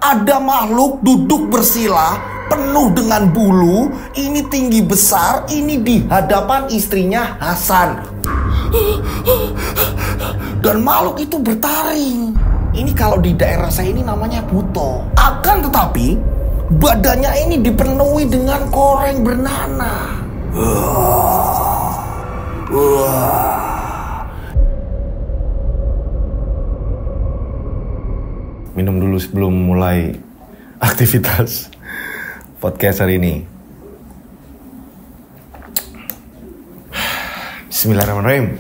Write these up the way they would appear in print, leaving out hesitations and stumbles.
Ada makhluk duduk bersila, penuh dengan bulu, ini tinggi besar, ini di hadapan istrinya Hasan. Dan makhluk itu bertaring. Ini kalau di daerah saya ini namanya buto. Akan tetapi badannya ini dipenuhi dengan koreng bernanah. Minum dulu sebelum mulai aktivitas podcast hari ini. Bismillahirrahmanirrahim.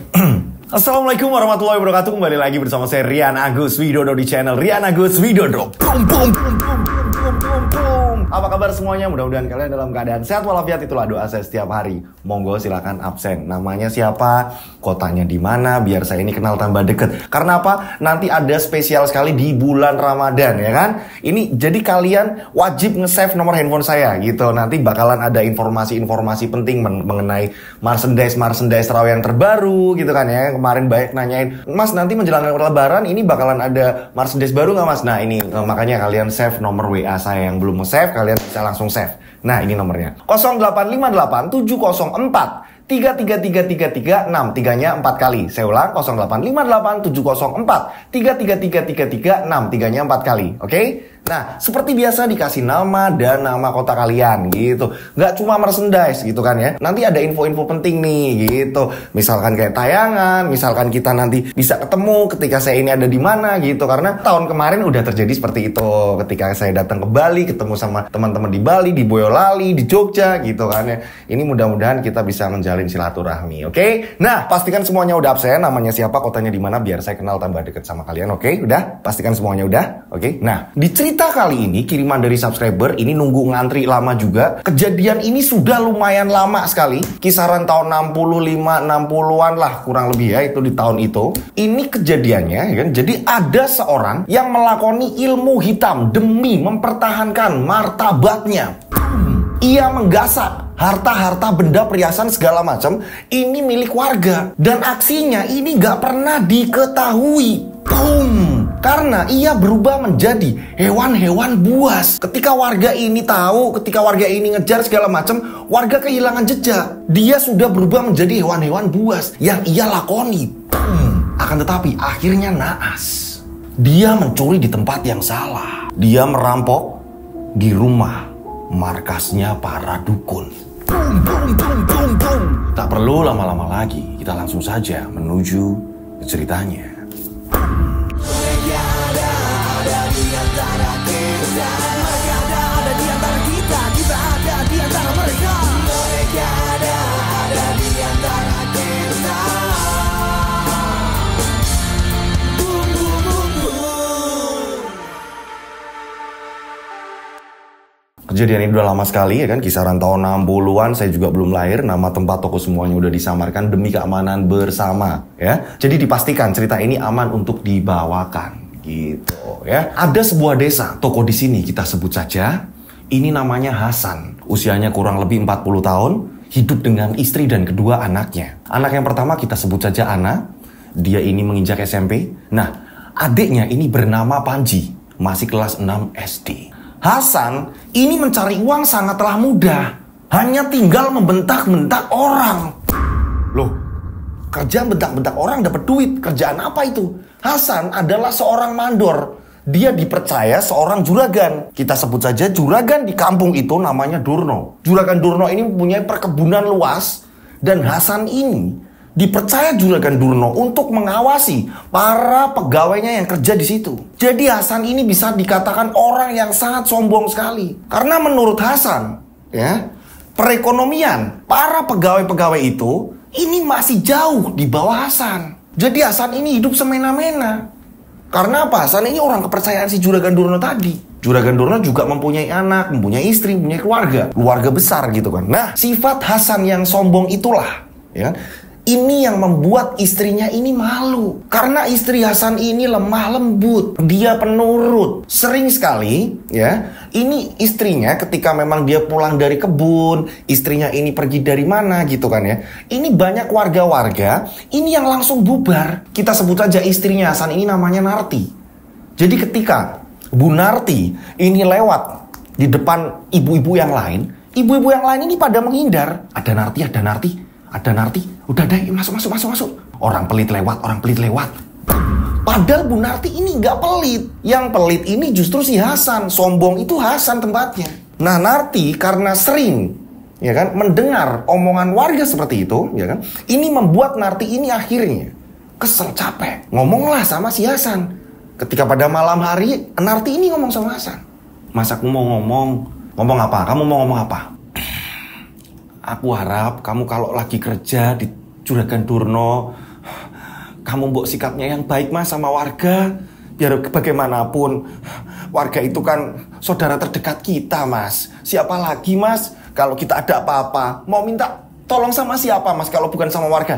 Assalamualaikum warahmatullahi wabarakatuh. Kembali lagi bersama saya Rian Agus Widodo di channel Rian Agus Widodo. Apa kabar semuanya? Mudah-mudahan kalian dalam keadaan sehat walafiat. Itulah doa saya setiap hari. Monggo silakan absen. Namanya siapa? Kotanya di mana? Biar saya ini kenal tambah deket. Karena apa? Nanti ada spesial sekali di bulan Ramadan, ya kan? Ini jadi kalian wajib nge-save nomor handphone saya gitu. Nanti bakalan ada informasi-informasi penting mengenai merchandise raw yang terbaru gitu kan ya. Kemarin banyak nanyain, Mas nanti menjelang Lebaran ini bakalan ada merchandise baru nggak Mas? Nah ini makanya kalian save nomor WA saya yang belum nge-save, kalian bisa langsung save. Nah ini nomornya 0858 704 33333 6 3-nya 4 kali. Saya ulang 0858 704 33333 6 3-nya 4 kali. Oke? Nah, seperti biasa dikasih nama dan nama kota kalian gitu. Nggak cuma merchandise gitu kan ya. Nanti ada info-info penting nih gitu. Misalkan kayak tayangan, misalkan kita nanti bisa ketemu ketika saya ini ada di mana gitu. Karena tahun kemarin udah terjadi seperti itu. Ketika saya datang ke Bali, ketemu sama teman-teman di Bali, di Boyolali, di Jogja gitu kan ya. Ini mudah-mudahan kita bisa menjalin silaturahmi, oke? Nah, pastikan semuanya udah absen, namanya siapa, kotanya di mana biar saya kenal tambah deket sama kalian, oke? Udah? Pastikan semuanya udah, oke? Nah, di cerita kali ini kiriman dari subscriber ini nunggu ngantri lama juga. Kejadian ini sudah lumayan lama sekali, kisaran tahun 65, 60-an lah kurang lebih ya, itu di tahun itu. Ini kejadiannya ya kan, jadi ada seorang yang melakoni ilmu hitam demi mempertahankan martabatnya. Ia menggasak harta-harta benda perhiasan segala macam ini milik warga. Dan aksinya ini gak pernah diketahui. Karena ia berubah menjadi hewan-hewan buas. Ketika warga ini tahu, ketika warga ini ngejar segala macam, warga kehilangan jejak. Dia sudah berubah menjadi hewan-hewan buas yang ia lakoni. Akan tetapi akhirnya naas. Dia mencuri di tempat yang salah. Dia merampok di rumah markasnya para dukun. Tak perlu lama-lama lagi, kita langsung saja menuju ke ceritanya. Kejadian ini udah lama sekali ya kan, kisaran tahun 60-an, saya juga belum lahir, nama tempat toko semuanya udah disamarkan demi keamanan bersama ya. Jadi dipastikan cerita ini aman untuk dibawakan gitu ya. Ada sebuah desa, toko di sini kita sebut saja, ini namanya Hasan. Usianya kurang lebih 40 tahun, hidup dengan istri dan kedua anaknya. Anak yang pertama kita sebut saja Ana, dia ini menginjak SMP. Nah, adiknya ini bernama Panji, masih kelas 6 SD. Hasan ini mencari uang sangatlah mudah. Hanya tinggal membentak-bentak orang. Loh, kerjaan bentak-bentak orang dapat duit. Kerjaan apa itu? Hasan adalah seorang mandor. Dia dipercaya seorang juragan. Kita sebut saja juragan di kampung itu namanya Durno. Juragan Durno ini mempunyai perkebunan luas. Dan Hasan ini dipercaya juragan Durno untuk mengawasi para pegawainya yang kerja di situ. Jadi Hasan ini bisa dikatakan orang yang sangat sombong sekali. Karena menurut Hasan, ya, perekonomian para pegawai-pegawai itu ini masih jauh di bawah Hasan. Jadi Hasan ini hidup semena-mena. Karena apa? Hasan ini orang kepercayaan si juragan Durno tadi. Juragan Durno juga mempunyai anak, mempunyai istri, mempunyai keluarga besar gitu kan. Nah, sifat Hasan yang sombong itulah, ya, ini yang membuat istrinya ini malu. Karena istri Hasan ini lemah lembut, dia penurut. Sering sekali ya, ini istrinya ketika memang dia pulang dari kebun, istrinya ini pergi dari mana gitu kan ya, ini banyak warga-warga ini yang langsung bubar. Kita sebut saja istrinya Hasan ini namanya Narti. Jadi ketika Bu Narti ini lewat di depan ibu-ibu yang lain. Ibu-ibu yang lain ini pada menghindar. Ada Narti, ada Narti, ada Narti. Udah deh, masuk. Orang pelit lewat. Padahal Bu Narti ini nggak pelit. Yang pelit ini justru si Hasan. Sombong itu Hasan tempatnya. Nah, Narti karena sering ya kan mendengar omongan warga seperti itu, ya kan? Ini membuat Narti ini akhirnya kesel, capek. Ngomonglah sama si Hasan. Ketika pada malam hari, Narti ini ngomong sama Hasan. Mas, aku mau ngomong apa? Kamu mau ngomong apa? Aku harap kamu kalau lagi kerja di Juragan Durna, kamu mbok sikapnya yang baik Mas sama warga. Biar bagaimanapun warga itu kan saudara terdekat kita Mas. Siapa lagi Mas kalau kita ada apa-apa mau minta tolong sama siapa Mas kalau bukan sama warga?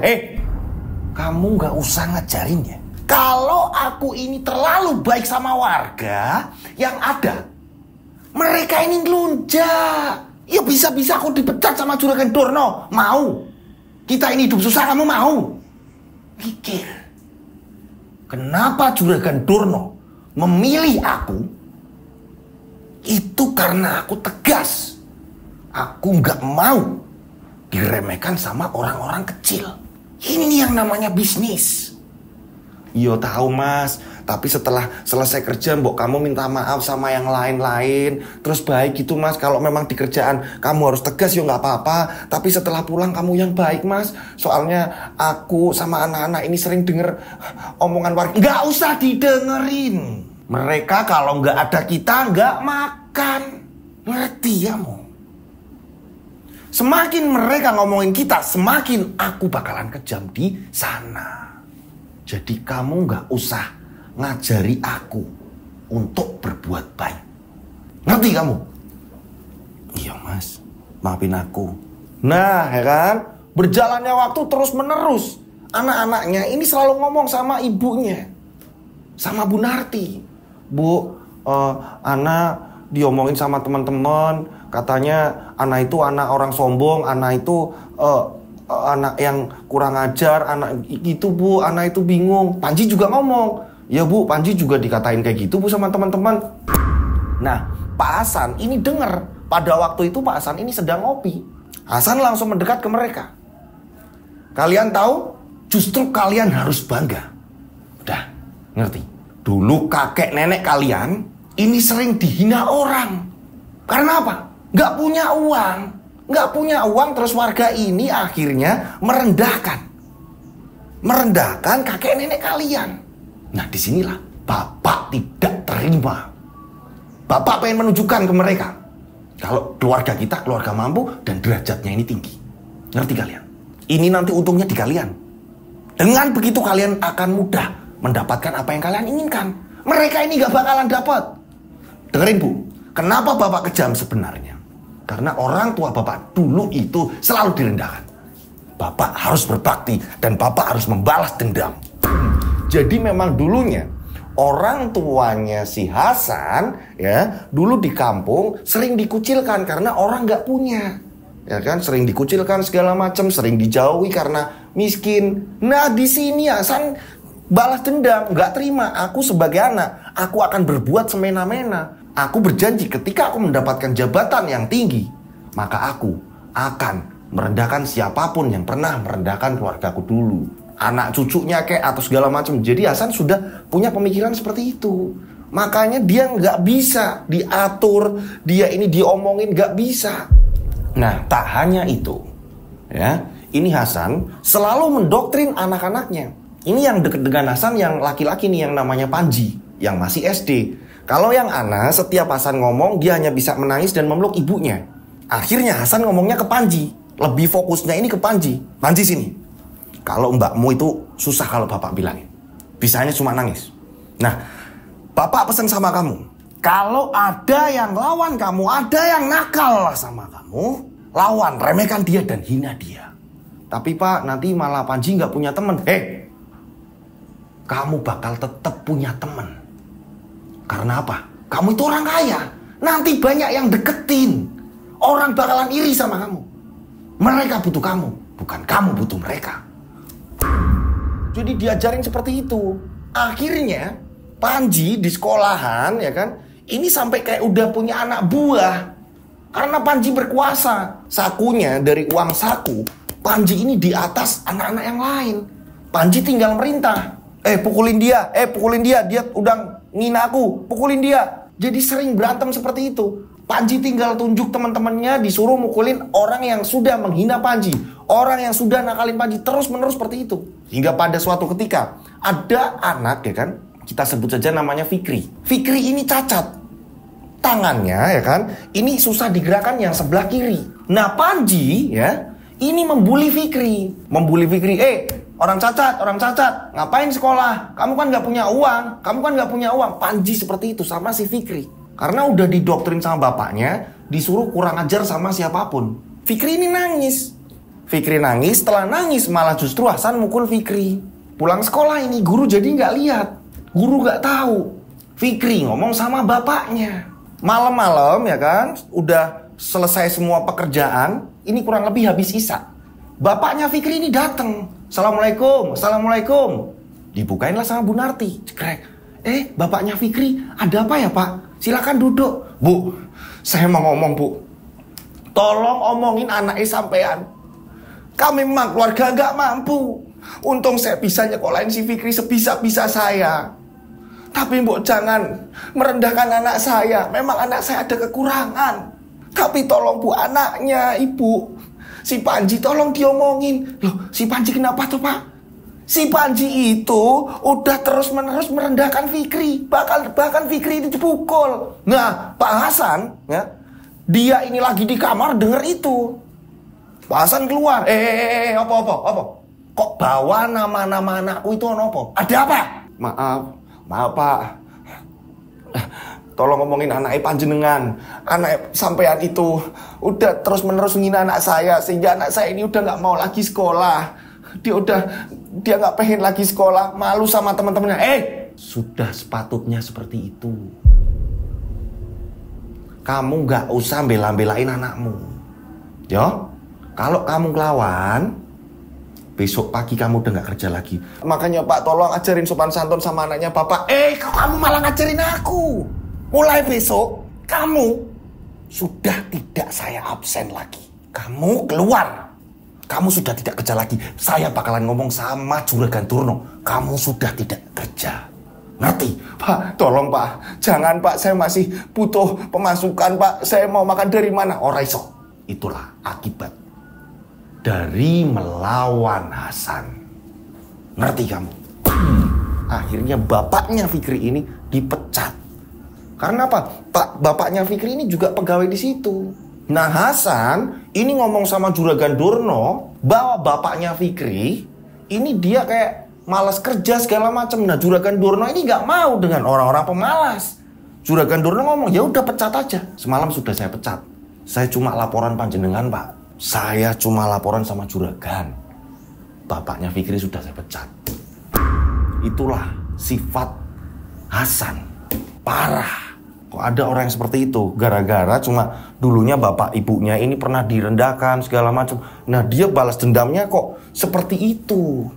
Kamu gak usah ngajarin ya. Kalau aku ini terlalu baik sama warga, yang ada mereka ini ngelunjak. Ya bisa-bisa aku dipecat sama Juragan Durna. Mau? Kita ini hidup susah, kamu mau? Pikir. Kenapa Juragan Durna memilih aku? Itu karena aku tegas. Aku gak mau diremehkan sama orang-orang kecil. Ini yang namanya bisnis. Iya tahu Mas, tapi setelah selesai kerja mbok kamu minta maaf sama yang lain-lain. Terus baik gitu Mas, kalau memang di kerjaan kamu harus tegas ya nggak apa-apa. Tapi setelah pulang kamu yang baik Mas. Soalnya aku sama anak-anak ini sering denger omongan warga. Nggak usah didengerin. Mereka kalau nggak ada kita nggak makan. Ngerti ya mau? Semakin mereka ngomongin kita, semakin aku bakalan kejam di sana. Jadi kamu gak usah ngajari aku untuk berbuat baik. Ngerti kamu? Iya Mas, maafin aku. Nah ya kan, berjalannya waktu terus menerus. Anak-anaknya ini selalu ngomong sama ibunya, sama Bu Narti. Bu, anak diomongin sama teman-teman. Katanya anak itu anak orang sombong, anak itu anak yang kurang ajar, anak itu Bu, anak itu bingung. Panji juga ngomong, ya Bu, Panji juga dikatain kayak gitu Bu sama teman-teman. Nah, Pak Hasan ini dengar. Pada waktu itu Pak Hasan ini sedang ngopi. Hasan langsung mendekat ke mereka. Kalian tahu, justru kalian harus bangga. Udah, ngerti? Dulu kakek nenek kalian ini sering dihina orang. Karena apa? Gak punya uang. Nggak punya uang, terus warga ini akhirnya merendahkan kakek nenek kalian. Nah disinilah Bapak tidak terima. Bapak pengen menunjukkan ke mereka kalau keluarga kita keluarga mampu dan derajatnya ini tinggi. Ngerti kalian? Ini nanti untungnya di kalian. Dengan begitu kalian akan mudah mendapatkan apa yang kalian inginkan. Mereka ini nggak bakalan dapat. Dengerin Bu, kenapa Bapak kejam sebenarnya? Karena orang tua Bapak dulu itu selalu direndahkan. Bapak harus berbakti dan Bapak harus membalas dendam. Jadi memang dulunya orang tuanya si Hasan ya dulu di kampung sering dikucilkan karena orang nggak punya. Ya kan, sering dikucilkan segala macam, sering dijauhi karena miskin. Nah di sini Hasan balas dendam, nggak terima. Aku sebagai anak, aku akan berbuat semena-mena. Aku berjanji ketika aku mendapatkan jabatan yang tinggi, maka aku akan merendahkan siapapun yang pernah merendahkan keluargaku dulu. Anak cucunya kayak atau segala macam. Jadi Hasan sudah punya pemikiran seperti itu. Makanya dia nggak bisa diatur, dia ini diomongin nggak bisa. Nah tak hanya itu, ya ini Hasan selalu mendoktrin anak-anaknya. Ini yang deket dengan Hasan yang laki-laki nih yang namanya Panji, yang masih SD. Kalau yang anak, setiap Hasan ngomong, dia hanya bisa menangis dan memeluk ibunya. Akhirnya Hasan ngomongnya ke Panji. Lebih fokusnya ini ke Panji. Panji sini. Kalau mbakmu itu susah kalau Bapak bilangin. Bisanya cuma nangis. Nah, Bapak pesan sama kamu. Kalau ada yang lawan kamu, ada yang nakal sama kamu, lawan, remehkan dia dan hina dia. Tapi Pak, nanti malah Panji nggak punya teman. Kamu bakal tetap punya teman. Karena apa? Kamu itu orang kaya. Nanti banyak yang deketin. Orang bakalan iri sama kamu. Mereka butuh kamu, bukan kamu butuh mereka. Jadi diajarin seperti itu. Akhirnya Panji di sekolahan ya kan, ini sampai kayak udah punya anak buah. Karena Panji berkuasa. Sakunya dari uang saku, Panji ini di atas anak-anak yang lain. Panji tinggal merintah. Pukulin dia, dia udah ngina aku, pukulin dia. Jadi sering berantem seperti itu. Panji tinggal tunjuk teman-temannya, disuruh mukulin orang yang sudah menghina Panji, orang yang sudah nakalin Panji, terus-menerus seperti itu. Hingga pada suatu ketika ada anak, ya kan, kita sebut saja namanya Fikri. Fikri ini cacat. Tangannya, ya kan, ini susah digerakkan yang sebelah kiri. Nah, Panji, ya, ini membuli Fikri. Membuli Fikri, orang cacat, ngapain sekolah? Kamu kan gak punya uang, Panji seperti itu sama si Fikri. Karena udah didoktrin sama bapaknya, disuruh kurang ajar sama siapapun. Fikri ini nangis. Setelah nangis malah justru Hasan mukul Fikri. Pulang sekolah ini guru jadi gak lihat. Guru gak tahu. Fikri ngomong sama bapaknya. Malam-malam, ya kan, udah selesai semua pekerjaan, ini kurang lebih habis isya. Bapaknya Fikri ini datang. Assalamualaikum. Dibukainlah sama Bu Narti. Cekrek. Bapaknya Fikri, ada apa ya Pak? Silakan duduk. Bu, saya mau ngomong Bu. Tolong omongin anaknya sampean. Kami memang keluarga gak mampu. Untung saya bisa nyekolahin si Fikri sebisa-bisa saya. Tapi mbok jangan merendahkan anak saya. Memang anak saya ada kekurangan. Tapi tolong Bu, anaknya Ibu, si Panji tolong diomongin. Loh, si Panji kenapa tuh Pak? Si Panji itu udah terus-menerus merendahkan Fikri. Bahkan Fikri itu dipukul. Nah, Pak Hasan, ya, dia ini lagi di kamar denger itu. Pak Hasan keluar. Apa? Kok bawa nama-nama anakku itu apa? Ada apa? Maaf Pak. Tolong ngomongin anaknya panjenengan. Anak sampean itu udah terus-menerus menghina anak saya, sehingga anak saya ini udah gak mau lagi sekolah. Dia gak pengen lagi sekolah, malu sama teman-temannya. Sudah sepatutnya seperti itu. Kamu gak usah bela-belain anakmu. Kalau kamu ngelawan, besok pagi kamu udah gak kerja lagi. Makanya Pak, tolong ajarin sopan santun sama anaknya Bapak. Kok kamu malah ngajarin aku? Mulai besok, kamu sudah tidak saya absen lagi. Kamu keluar. Kamu sudah tidak kerja lagi. Saya bakalan ngomong sama Juragan Durna. Kamu sudah tidak kerja. Ngerti? Pak, tolong Pak. Jangan Pak, saya masih butuh pemasukan Pak. Saya mau makan dari mana? Ora iso. Itulah akibat dari melawan Hasan. Ngerti kamu? Akhirnya bapaknya Fikri ini dipecat. Karena apa? Bapaknya Fikri ini juga pegawai di situ. Nah, Hasan ini ngomong sama Juragan Durna bahwa bapaknya Fikri ini dia kayak malas kerja segala macam. Nah, Juragan Durna ini nggak mau dengan orang-orang pemalas. Juragan Durna ngomong, ya udah pecat aja. Semalam sudah saya pecat. Saya cuma laporan panjenengan Pak. Saya cuma laporan sama Juragan. Bapaknya Fikri sudah saya pecat. Itulah sifat Hasan. Parah. Kok ada orang yang seperti itu? Gara-gara cuma dulunya bapak ibunya ini pernah direndahkan segala macam. Nah, dia balas dendamnya kok seperti itu.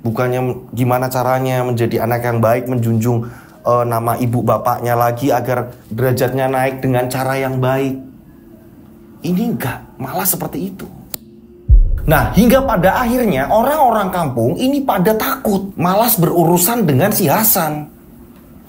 Bukannya gimana caranya menjadi anak yang baik, menjunjung nama ibu bapaknya lagi agar derajatnya naik dengan cara yang baik. Ini enggak, malah seperti itu. Nah, hingga pada akhirnya orang-orang kampung ini pada takut, malas berurusan dengan si Hasan.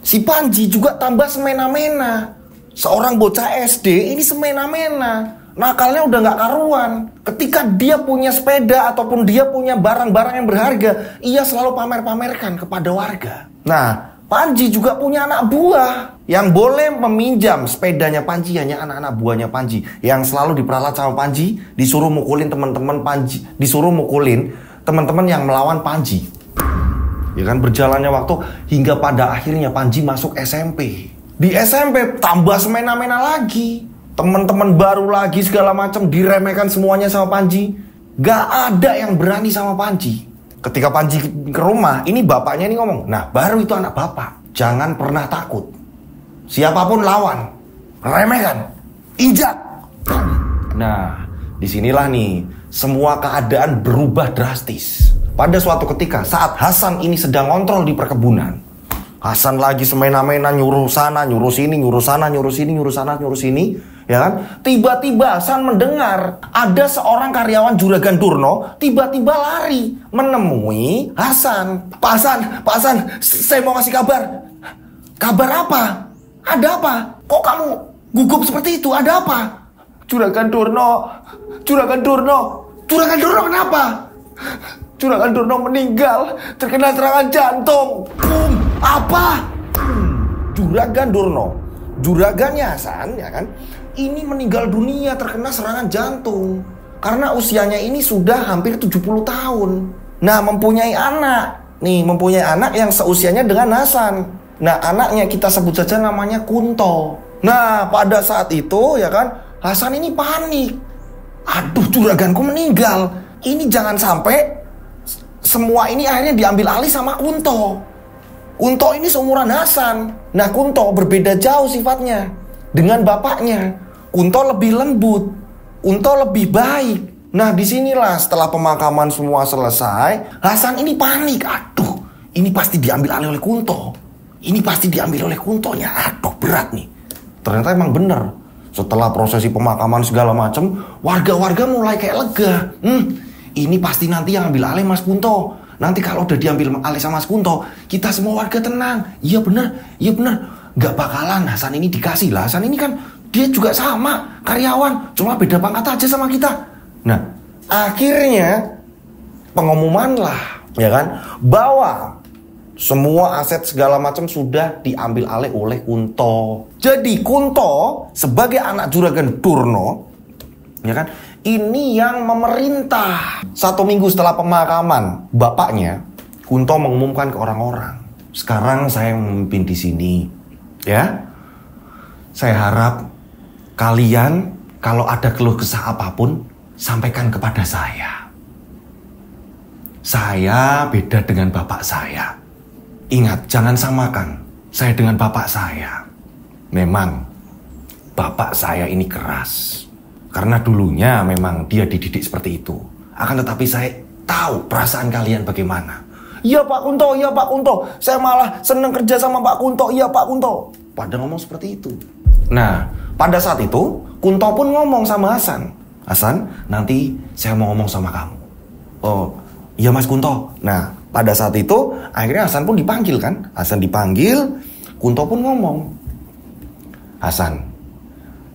Si Panji juga tambah semena-mena. Seorang bocah SD ini semena-mena. Nakalnya udah gak karuan. Ketika dia punya sepeda ataupun dia punya barang-barang yang berharga, ia selalu pamer-pamerkan kepada warga. Nah, Panji juga punya anak buah yang boleh meminjam sepedanya Panji, hanya anak-anak buahnya Panji, yang selalu diperalat sama Panji, disuruh mukulin teman-teman Panji, disuruh mukulin teman-teman yang melawan Panji. Ya kan, berjalannya waktu hingga pada akhirnya Panji masuk SMP. Di SMP tambah semena-mena lagi. Teman-teman baru lagi segala macam, diremehkan semuanya sama Panji. Gak ada yang berani sama Panji. Ketika Panji ke rumah, ini bapaknya ini ngomong, nah baru itu anak bapak. Jangan pernah takut. Siapapun lawan. Remehkan. Injak. Nah, disinilah nih semua keadaan berubah drastis. Pada suatu ketika saat Hasan ini sedang ngontrol di perkebunan, Hasan lagi semena-mena nyuruh sana, nyuruh sini, nyuruh sana, nyuruh sini, nyuruh sana, nyuruh sini, ya kan? Tiba-tiba Hasan mendengar ada seorang karyawan Juragan Durna tiba-tiba lari menemui Hasan. Pak Hasan, saya mau kasih kabar. Kabar apa? Ada apa? Kok kamu gugup seperti itu? Ada apa? Juragan Durna kenapa? Juragan Durna meninggal terkena serangan jantung. Apa? Juragan Durna, juragannya Hasan, ya kan? Ini meninggal dunia terkena serangan jantung karena usianya ini sudah hampir 70 tahun. Nah, mempunyai anak yang seusianya dengan Hasan. Nah, anaknya kita sebut saja namanya Kunto. Nah, pada saat itu, ya kan, Hasan ini panik. Aduh, juraganku meninggal. Ini jangan sampai semua ini akhirnya diambil alih sama Kunto. Kunto ini seumuran Hasan. Nah, Kunto berbeda jauh sifatnya dengan bapaknya. Kunto lebih lembut, Kunto lebih baik. Nah, disinilah setelah pemakaman semua selesai, Hasan ini panik. Aduh, ini pasti diambil alih oleh Kunto. Ini pasti diambil oleh Kuntonya. Aduh, berat nih. Ternyata emang bener. Setelah prosesi pemakaman segala macam, warga-warga mulai kayak lega. Ini pasti nanti yang ambil alih Mas Kunto. Nanti kalau udah diambil alih sama Mas Kunto, kita semua warga tenang. Iya bener. Gak bakalan Hasan ini dikasih lah. Hasan ini kan dia juga sama karyawan, cuma beda pangkat aja sama kita. Nah, akhirnya pengumuman lah, ya kan, bahwa semua aset segala macam sudah diambil alih oleh Kunto. Jadi Kunto sebagai anak Juragan Durna, ya kan, ini yang memerintah. 1 minggu setelah pemakaman bapaknya, Kunto mengumumkan ke orang-orang, sekarang saya memimpin di sini, ya. Saya harap kalian kalau ada keluh kesah apapun sampaikan kepada saya. Saya beda dengan bapak saya. Ingat, jangan samakan saya dengan bapak saya. Memang bapak saya ini keras. Karena dulunya memang dia dididik seperti itu. Akan tetapi saya tahu perasaan kalian bagaimana. Iya Pak Kunto. Saya malah senang kerja sama Pak Kunto. Iya Pak Kunto. Pada ngomong seperti itu. Nah, pada saat itu Kunto pun ngomong sama Hasan. Hasan, nanti saya mau ngomong sama kamu. Oh, iya Mas Kunto. Nah, pada saat itu akhirnya Hasan pun dipanggil kan. Hasan dipanggil, Kunto pun ngomong. Hasan,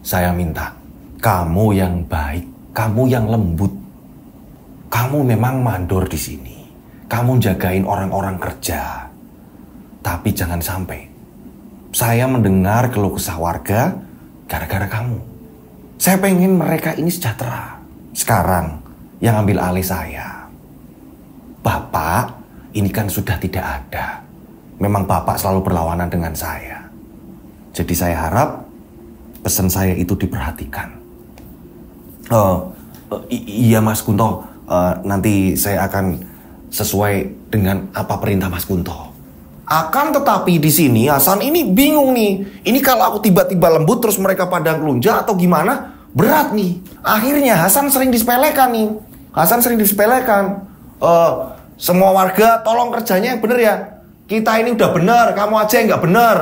saya minta kamu yang baik, kamu yang lembut. Kamu memang mandor di sini. Kamu jagain orang-orang kerja. Tapi jangan sampai saya mendengar keluh kesah warga gara-gara kamu. Saya pengen mereka ini sejahtera. Sekarang yang ambil alih saya. Bapak ini kan sudah tidak ada. Memang Bapak selalu berlawanan dengan saya. Jadi saya harap pesan saya itu diperhatikan. Iya Mas Kunto, nanti saya akan sesuai dengan apa perintah Mas Kunto. Akan tetapi di sini Hasan ini bingung nih. Ini kalau aku tiba-tiba lembut terus mereka pada ngelunjak atau gimana? Berat nih. Akhirnya Hasan sering disepelekan nih. Semua warga tolong kerjanya yang bener ya. Kita ini udah bener, kamu aja yang gak bener.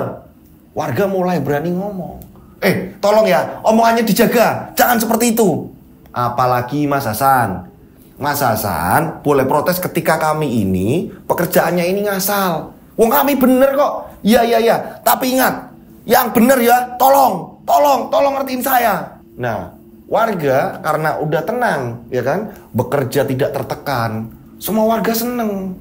Warga mulai berani ngomong. Tolong ya, omongannya dijaga. Jangan seperti itu. Apalagi Mas Hasan. Mas Hasan boleh protes ketika kami ini pekerjaannya ini ngasal. Wong kami bener kok. Iya. Tapi ingat, yang bener ya, tolong ngertiin saya. Nah, warga karena udah tenang, ya kan, bekerja tidak tertekan. Semua warga seneng.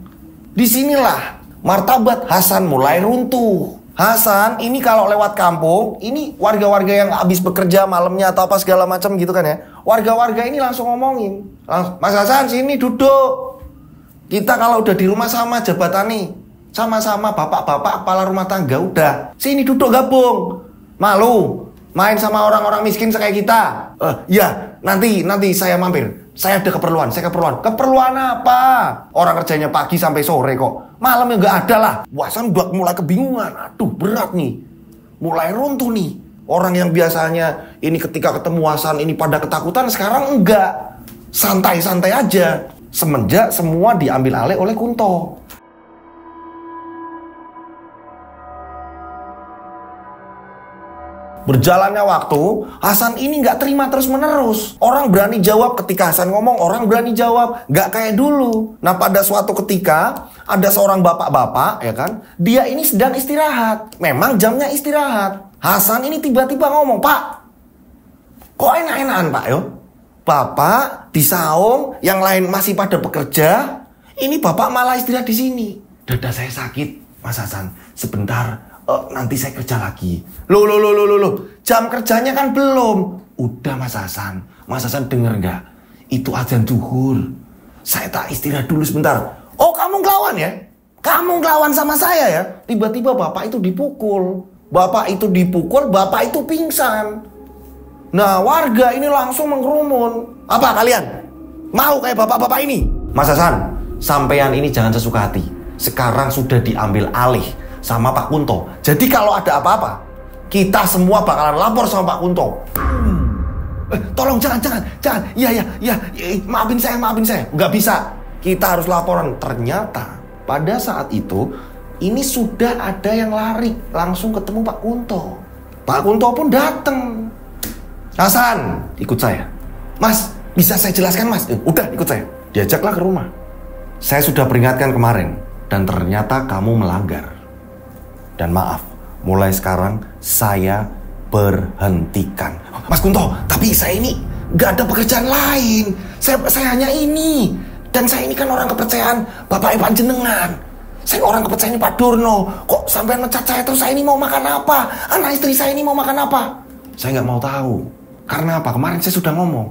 Disinilah martabat Hasan mulai runtuh. Hasan ini kalau lewat kampung, ini warga-warga yang habis bekerja malamnya atau apa segala macam gitu kan ya. Warga-warga ini langsung ngomongin, Mas Hasan sini duduk. Kita kalau udah di rumah sama jabatan nih, sama-sama bapak-bapak kepala rumah tangga udah. Sini duduk gabung. Malu main sama orang-orang miskin kayak kita. Ya, nanti saya mampir. Saya ada keperluan. Keperluan apa? Orang kerjanya pagi sampai sore kok. Malamnya nggak ada lah. Hasan udah mulai kebingungan. Aduh, berat nih. Mulai runtuh nih. Orang yang biasanya ini ketika ketemu Hasan ini pada ketakutan, sekarang enggak. Santai-santai aja. Semenjak semua diambil alih oleh Kunto. Berjalannya waktu, Hasan ini nggak terima terus-menerus. Orang berani jawab ketika Hasan ngomong, orang berani jawab. Nggak kayak dulu. Nah, pada suatu ketika, ada seorang bapak-bapak, ya kan? Dia ini sedang istirahat. Memang jamnya istirahat. Hasan ini tiba-tiba ngomong, "Pak, kok enak-enakan, Pak, yo? Bapak di saung, yang lain masih pada bekerja. Ini Bapak malah istirahat di sini." "Dada saya sakit, Mas Hasan. Sebentar, nanti saya kerja lagi." Loh. Jam kerjanya kan belum. "Udah Mas Hasan. Mas Hasan denger nggak? Itu azan zuhur. Saya tak istirahat dulu sebentar." "Oh, kamu ngelawan ya? Kamu ngelawan sama saya ya?" Tiba-tiba bapak itu dipukul. Bapak itu dipukul, bapak itu pingsan. Nah, warga ini langsung mengerumun. "Apa kalian? Mau kayak bapak-bapak ini?" "Mas Hasan, sampean ini jangan sesuka hati. Sekarang sudah diambil alih sama Pak Kunto. Jadi kalau ada apa-apa, kita semua bakalan lapor sama Pak Kunto." "Tolong jangan. Iya, maafin saya. Nggak bisa. Kita harus laporan." Ternyata pada saat itu, ini sudah ada yang lari langsung ketemu Pak Kunto. Pak Kunto pun datang. "Hasan, ikut saya." "Mas, bisa saya jelaskan, Mas?" "Udah, ikut saya." Diajaklah ke rumah. "Saya sudah peringatkan kemarin, dan ternyata kamu melanggar. Dan maaf, mulai sekarang saya berhentikan." "Mas Kunto, tapi saya ini gak ada pekerjaan lain. Saya hanya ini. Dan saya ini kan orang kepercayaan Bapak Ipan Jenengan. Saya orang kepercayaan Pak Durno. Kok sampai mencat saya terus? Saya ini mau makan apa? Anak istri saya ini mau makan apa?" "Saya gak mau tahu. Karena apa? Kemarin saya sudah ngomong.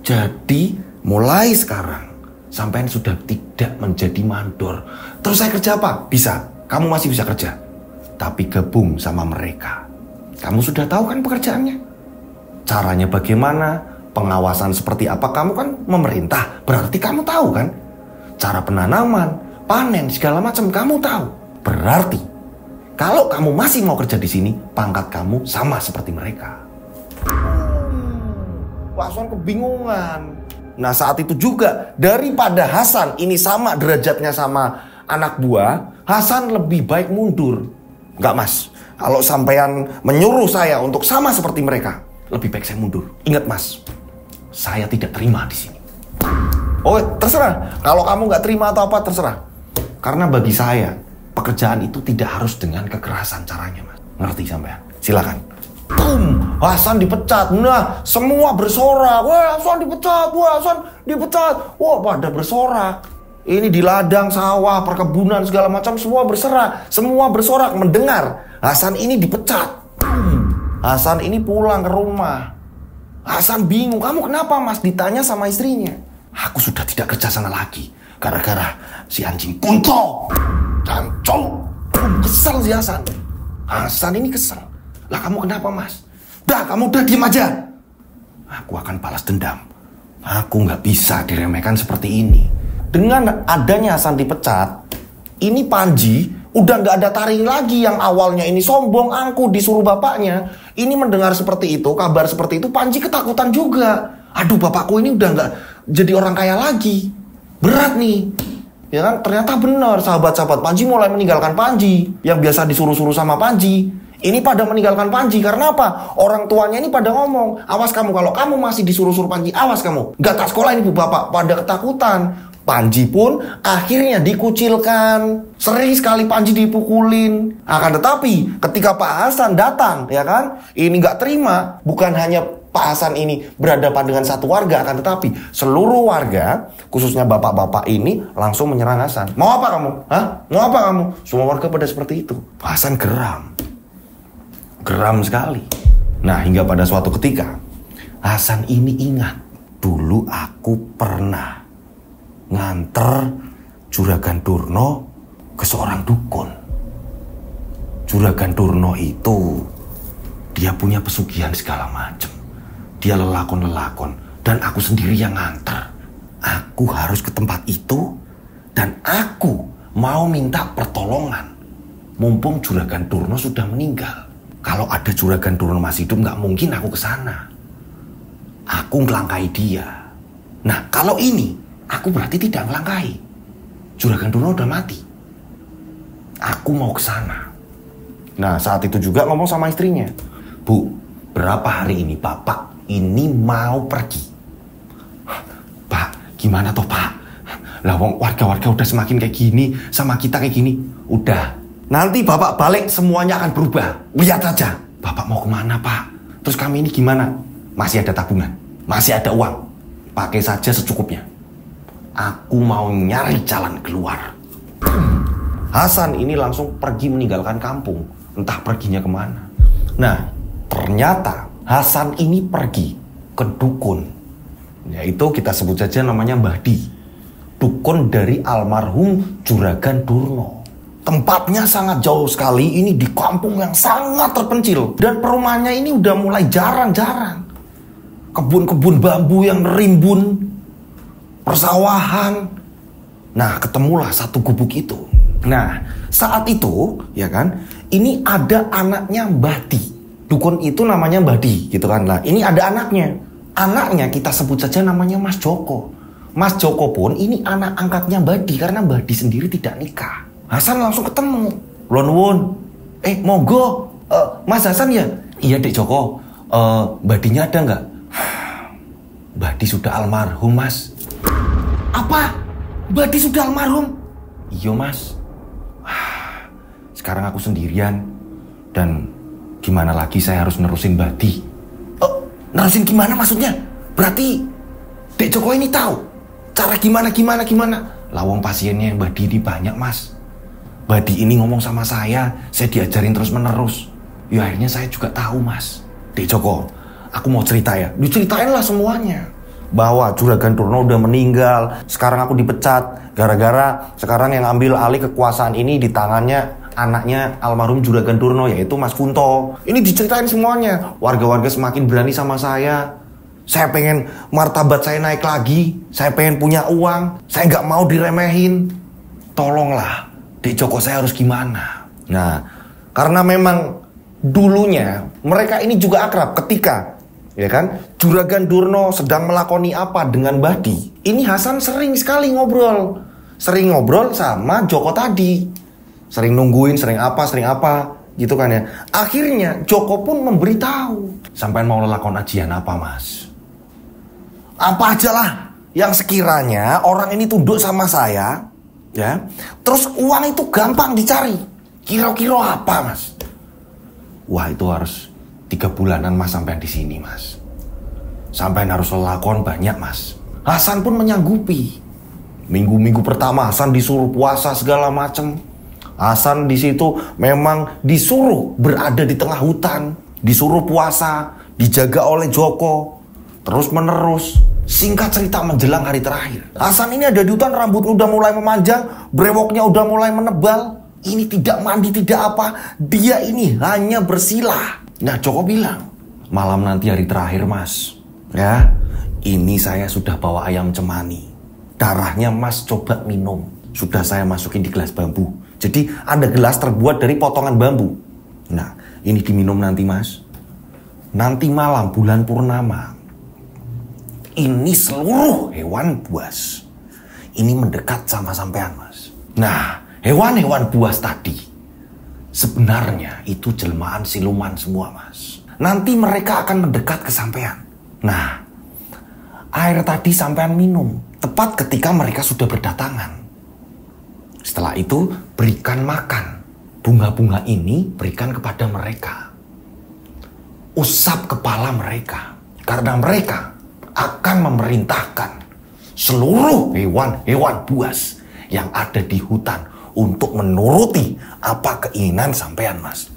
Jadi mulai sekarang sampean sudah tidak menjadi mandor. Terus saya kerja apa? Bisa. Kamu masih bisa kerja. Tapi gabung sama mereka. Kamu sudah tahu kan pekerjaannya? Caranya bagaimana? Pengawasan seperti apa? Kamu kan memerintah. Berarti kamu tahu kan? Cara penanaman, panen, segala macam kamu tahu. Berarti kalau kamu masih mau kerja di sini, pangkat kamu sama seperti mereka." Hasan kebingungan. Nah, saat itu juga daripada Hasan ini sama derajatnya sama anak buah, Hasan lebih baik mundur. "Enggak, Mas. Kalau sampean menyuruh saya untuk sama seperti mereka, lebih baik saya mundur. Ingat, Mas, saya tidak terima di sini." "Oh, terserah. Kalau kamu nggak terima atau apa, terserah. Karena bagi saya, pekerjaan itu tidak harus dengan kekerasan caranya, Mas. Ngerti sampean? Silakan." Hasan dipecat. Nah, semua bersorak. "Wah, Hasan dipecat. Wah, Hasan dipecat." Wah, pada bersorak. Ini di ladang, sawah, perkebunan, segala macam semua berserak. Semua bersorak mendengar Hasan ini dipecat. Hasan ini pulang ke rumah. Hasan bingung. "Kamu kenapa, Mas?" Ditanya sama istrinya. "Aku sudah tidak kerja sana lagi. Gara-gara si anjing Kunto. Jancok." Kesel si Hasan. Hasan ini kesel. "Lah, kamu kenapa, Mas?" "Dah, kamu udah diem aja. Aku akan balas dendam. Aku nggak bisa diremehkan seperti ini." Dengan adanya Hasan dipecat, ini Panji udah nggak ada taring lagi. Yang awalnya ini sombong, angkuh, disuruh bapaknya. Ini mendengar seperti itu, kabar seperti itu, Panji ketakutan juga. "Aduh, bapakku ini udah nggak jadi orang kaya lagi. Berat nih." Ya kan, ternyata benar sahabat-sahabat Panji mulai meninggalkan Panji. Yang biasa disuruh-suruh sama Panji, ini pada meninggalkan Panji. Karena apa? Orang tuanya ini pada ngomong, "Awas kamu, kalau kamu masih disuruh-suruh Panji, awas kamu. Gak tak sekolah ini bu bapak." Pada ketakutan. Panji pun akhirnya dikucilkan. Sering sekali Panji dipukulin. Akan tetapi ketika Pak Hasan datang, ya kan, ini gak terima. Bukan hanya Pak Hasan ini berhadapan dengan satu warga, akan tetapi seluruh warga, khususnya bapak-bapak ini langsung menyerang Hasan. "Mau apa kamu? Hah? Mau apa kamu?" Semua warga pada seperti itu. Pak Hasan geram. Geram sekali. Nah, hingga pada suatu ketika Hasan ini ingat, dulu aku pernah nganter Juragan Durno ke seorang dukun. Juragan Durno itu dia punya pesugihan segala macam. Dia lelakon-lelakon dan aku sendiri yang nganter. Aku harus ke tempat itu dan aku mau minta pertolongan. Mumpung Juragan Durno sudah meninggal. Kalau ada Juragan Durno masih hidup, nggak mungkin aku ke sana. Aku ngelangkai dia. Nah, kalau ini, aku berarti tidak ngelangkai. Juragan Durno udah mati. Aku mau ke sana. Nah, saat itu juga ngomong sama istrinya. Bu, berapa hari ini Bapak ini mau pergi? Pak, gimana toh Pak? Lah wong warga-warga udah semakin kayak gini, sama kita kayak gini. Udah, nanti Bapak balik semuanya akan berubah. Lihat aja. Bapak mau kemana Pak? Terus kami ini gimana? Masih ada tabungan, masih ada uang. Pakai saja secukupnya. Aku mau nyari jalan keluar. Hasan ini langsung pergi meninggalkan kampung. Entah perginya kemana. Nah, ternyata Hasan ini pergi ke dukun. Yaitu kita sebut saja namanya Mbah Di. Dukun dari almarhum Juragan Durno. Tempatnya sangat jauh sekali. Ini di kampung yang sangat terpencil. Dan perumahannya ini udah mulai jarang-jarang. Kebun-kebun bambu yang rimbun. Persawahan. Nah, ketemulah satu gubuk itu. Nah, saat itu, ya kan, ini ada anaknya Mbah Di. Dukun itu namanya Mbah Di, gitu kan. Nah, ini ada anaknya. Anaknya kita sebut saja namanya Mas Joko. Mas Joko pun ini anak angkatnya Mbah Di, karena Mbah Di sendiri tidak nikah. Hasan langsung ketemu. Lonwon, monggo, Mas Hasan ya? Iya Dek Joko, Mbah Dinya ada nggak? Mbah Di sudah almarhum Mas. Apa? Mbah Di sudah almarhum? Iya Mas. Sekarang aku sendirian. Dan gimana lagi saya harus nerusin Mbah Di? Nerusin gimana maksudnya? Berarti Dek Joko ini tahu cara gimana? Lawang pasiennya Mbah Di ini banyak Mas. Mbah Di ini ngomong sama saya diajarin terus menerus. Ya akhirnya saya juga tahu Mas. Dek Joko, aku mau cerita ya. Diceritain lah semuanya. Bahwa Juragan Durno udah meninggal. Sekarang aku dipecat. Gara-gara sekarang yang ambil alih kekuasaan ini di tangannya anaknya almarhum Juragan Durno, yaitu Mas Kunto. Ini diceritain semuanya. Warga-warga semakin berani sama saya. Saya pengen martabat saya naik lagi. Saya pengen punya uang. Saya nggak mau diremehin. Tolonglah, Dek Joko, saya harus gimana? Nah, karena memang dulunya mereka ini juga akrab ketika, ya kan, Juragan Durno sedang melakoni apa dengan Mbah Di. Ini Hasan sering sekali ngobrol. Sering ngobrol sama Joko tadi. Sering nungguin, sering apa, gitu kan ya. Akhirnya Joko pun memberitahu. Sampai mau lakon ajian apa Mas? Apa aja lah yang sekiranya orang ini tunduk sama saya, ya. Terus uang itu gampang dicari. Kira-kira apa Mas? Wah, itu harus 3 bulanan Mas sampai di sini Mas. Sampai harus lakon banyak Mas. Hasan pun menyanggupi. Minggu-minggu pertama Hasan disuruh puasa segala macam. Hasan di situ memang disuruh berada di tengah hutan, disuruh puasa, dijaga oleh Joko, terus menerus. Singkat cerita menjelang hari terakhir, Hasan ini ada di hutan, rambut udah mulai memanjang, brewoknya udah mulai menebal. Ini tidak mandi, tidak apa, dia ini hanya bersilah. Nah, Joko bilang, malam nanti hari terakhir Mas, ya, ini saya sudah bawa ayam cemani. Darahnya Mas coba minum. Sudah saya masukin di gelas bambu. Jadi ada gelas terbuat dari potongan bambu. Nah, ini diminum nanti Mas. Nanti malam bulan purnama, ini seluruh hewan buas ini mendekat sama sampean Mas. Nah, hewan-hewan buas tadi sebenarnya itu jelmaan siluman semua Mas. Nanti mereka akan mendekat ke sampean. Nah, air tadi sampean minum tepat ketika mereka sudah berdatangan. Setelah itu berikan makan. Bunga-bunga ini berikan kepada mereka. Usap kepala mereka. Karena mereka akan memerintahkan seluruh hewan-hewan buas yang ada di hutan untuk menuruti apa keinginan sampean Mas.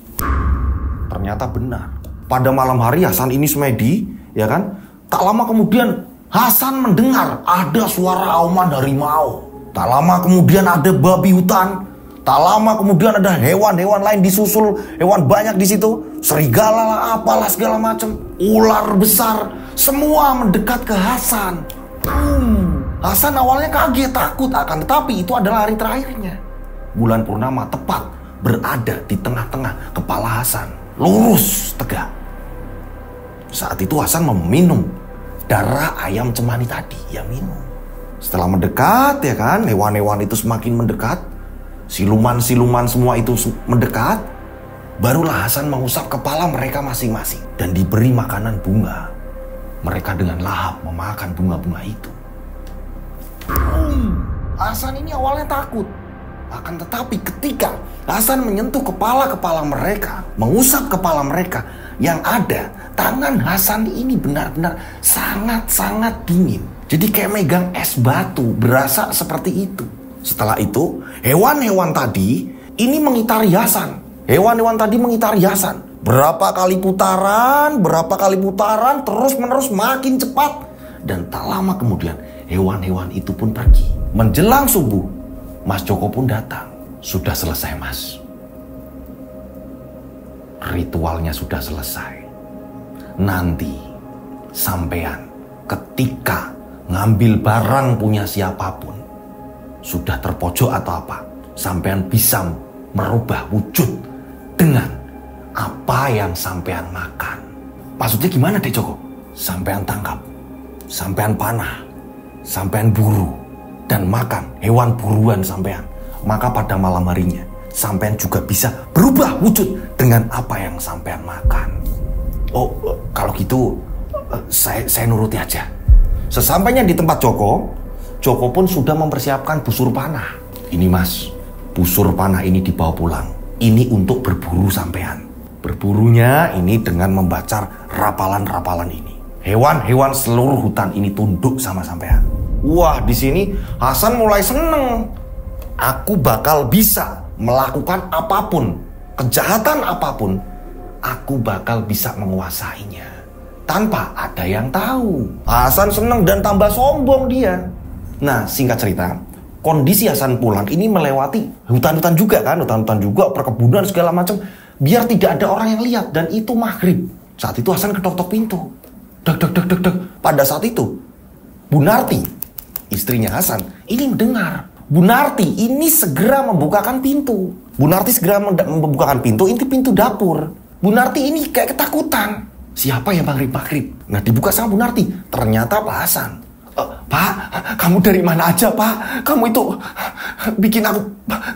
Ternyata benar. Pada malam hari Hasan ini semedi, ya kan? Tak lama kemudian Hasan mendengar ada suara auman harimau. Tak lama kemudian ada babi hutan. Tak lama kemudian ada hewan-hewan lain disusul, hewan banyak di situ. Serigala lah, apalah segala macam. Ular besar, semua mendekat ke Hasan. Hasan awalnya kaget, takut akan, tetapi itu adalah hari terakhirnya. Bulan purnama tepat berada di tengah-tengah kepala Hasan, lurus tegak. Saat itu Hasan meminum darah ayam cemani tadi, ya minum. Setelah mendekat, ya kan, hewan-hewan itu semakin mendekat. Siluman-siluman semua itu mendekat. Barulah Hasan mengusap kepala mereka masing-masing dan diberi makanan bunga. Mereka dengan lahap memakan bunga-bunga itu. Hasan ini awalnya takut. Akan tetapi ketika Hasan menyentuh kepala-kepala mereka, mengusap kepala mereka, yang ada tangan Hasan ini benar-benar sangat-sangat dingin. Jadi kayak megang es batu, berasa seperti itu. Setelah itu, hewan-hewan tadi ini mengitari Hasan. Hewan-hewan tadi mengitari Hasan. Berapa kali putaran, terus-menerus makin cepat. Dan tak lama kemudian, hewan-hewan itu pun pergi. Menjelang subuh, Mas Joko pun datang. Sudah selesai, Mas. Ritualnya sudah selesai. Nanti, sampean ketika ngambil barang punya siapapun, sudah terpojok atau apa, sampean bisa merubah wujud dengan apa yang sampean makan. Maksudnya gimana deh Joko? Sampean tangkap, sampean panah, sampean buru, dan makan hewan buruan sampean. Maka pada malam harinya, sampean juga bisa berubah wujud dengan apa yang sampean makan. Oh, kalau gitu, saya nuruti aja. Sesampainya di tempat Joko, Joko pun sudah mempersiapkan busur panah. Ini Mas, busur panah ini dibawa pulang. Ini untuk berburu sampean. Berburunya ini dengan membaca rapalan-rapalan ini. Hewan-hewan seluruh hutan ini tunduk sama sampean. Wah, di sini Hasan mulai seneng. Aku bakal bisa melakukan apapun, kejahatan apapun, aku bakal bisa menguasainya tanpa ada yang tahu. Hasan seneng dan tambah sombong dia. Nah, singkat cerita, kondisi Hasan pulang ini melewati hutan-hutan juga kan, hutan-hutan juga, perkebunan segala macam, biar tidak ada orang yang lihat. Dan itu maghrib. Saat itu Hasan ketok-ketok pintu. Dek. Pada saat itu, Bu Narti, istrinya Hasan, ini mendengar. Bu Narti ini segera membukakan pintu. Bu Narti segera membukakan pintu, ini pintu dapur. Bu Narti ini kayak ketakutan. Siapa yang maghrib-maghrib? Nah, dibuka sama Bu Narti. Ternyata Pak Hasan. Pak, kamu dari mana aja Pak? Kamu itu bikin aku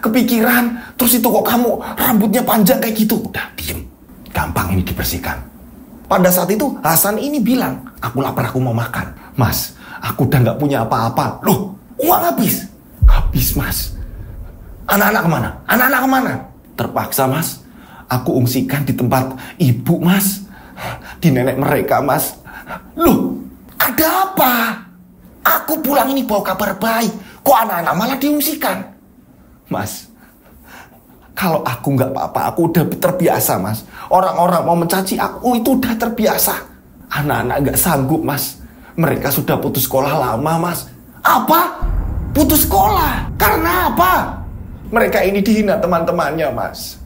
kepikiran. Terus itu kok kamu rambutnya panjang kayak gitu? Udah, diem. Gampang ini dibersihkan. Pada saat itu Hasan ini bilang, aku lapar, aku mau makan. Mas, aku udah gak punya apa-apa. Loh, uang habis? Habis Mas. Anak-anak kemana? Anak-anak kemana? Terpaksa Mas, aku ungsikan di tempat ibu Mas. Di nenek mereka Mas. Loh, ada apa? Aku pulang ini bawa kabar baik. Kok anak-anak malah diungsikan? Mas, kalau aku nggak apa-apa, aku udah terbiasa Mas. Orang-orang mau mencaci aku itu udah terbiasa. Anak-anak nggak sanggup Mas. Mereka sudah putus sekolah lama Mas. Apa? Putus sekolah? Karena apa? Mereka ini dihina teman-temannya Mas.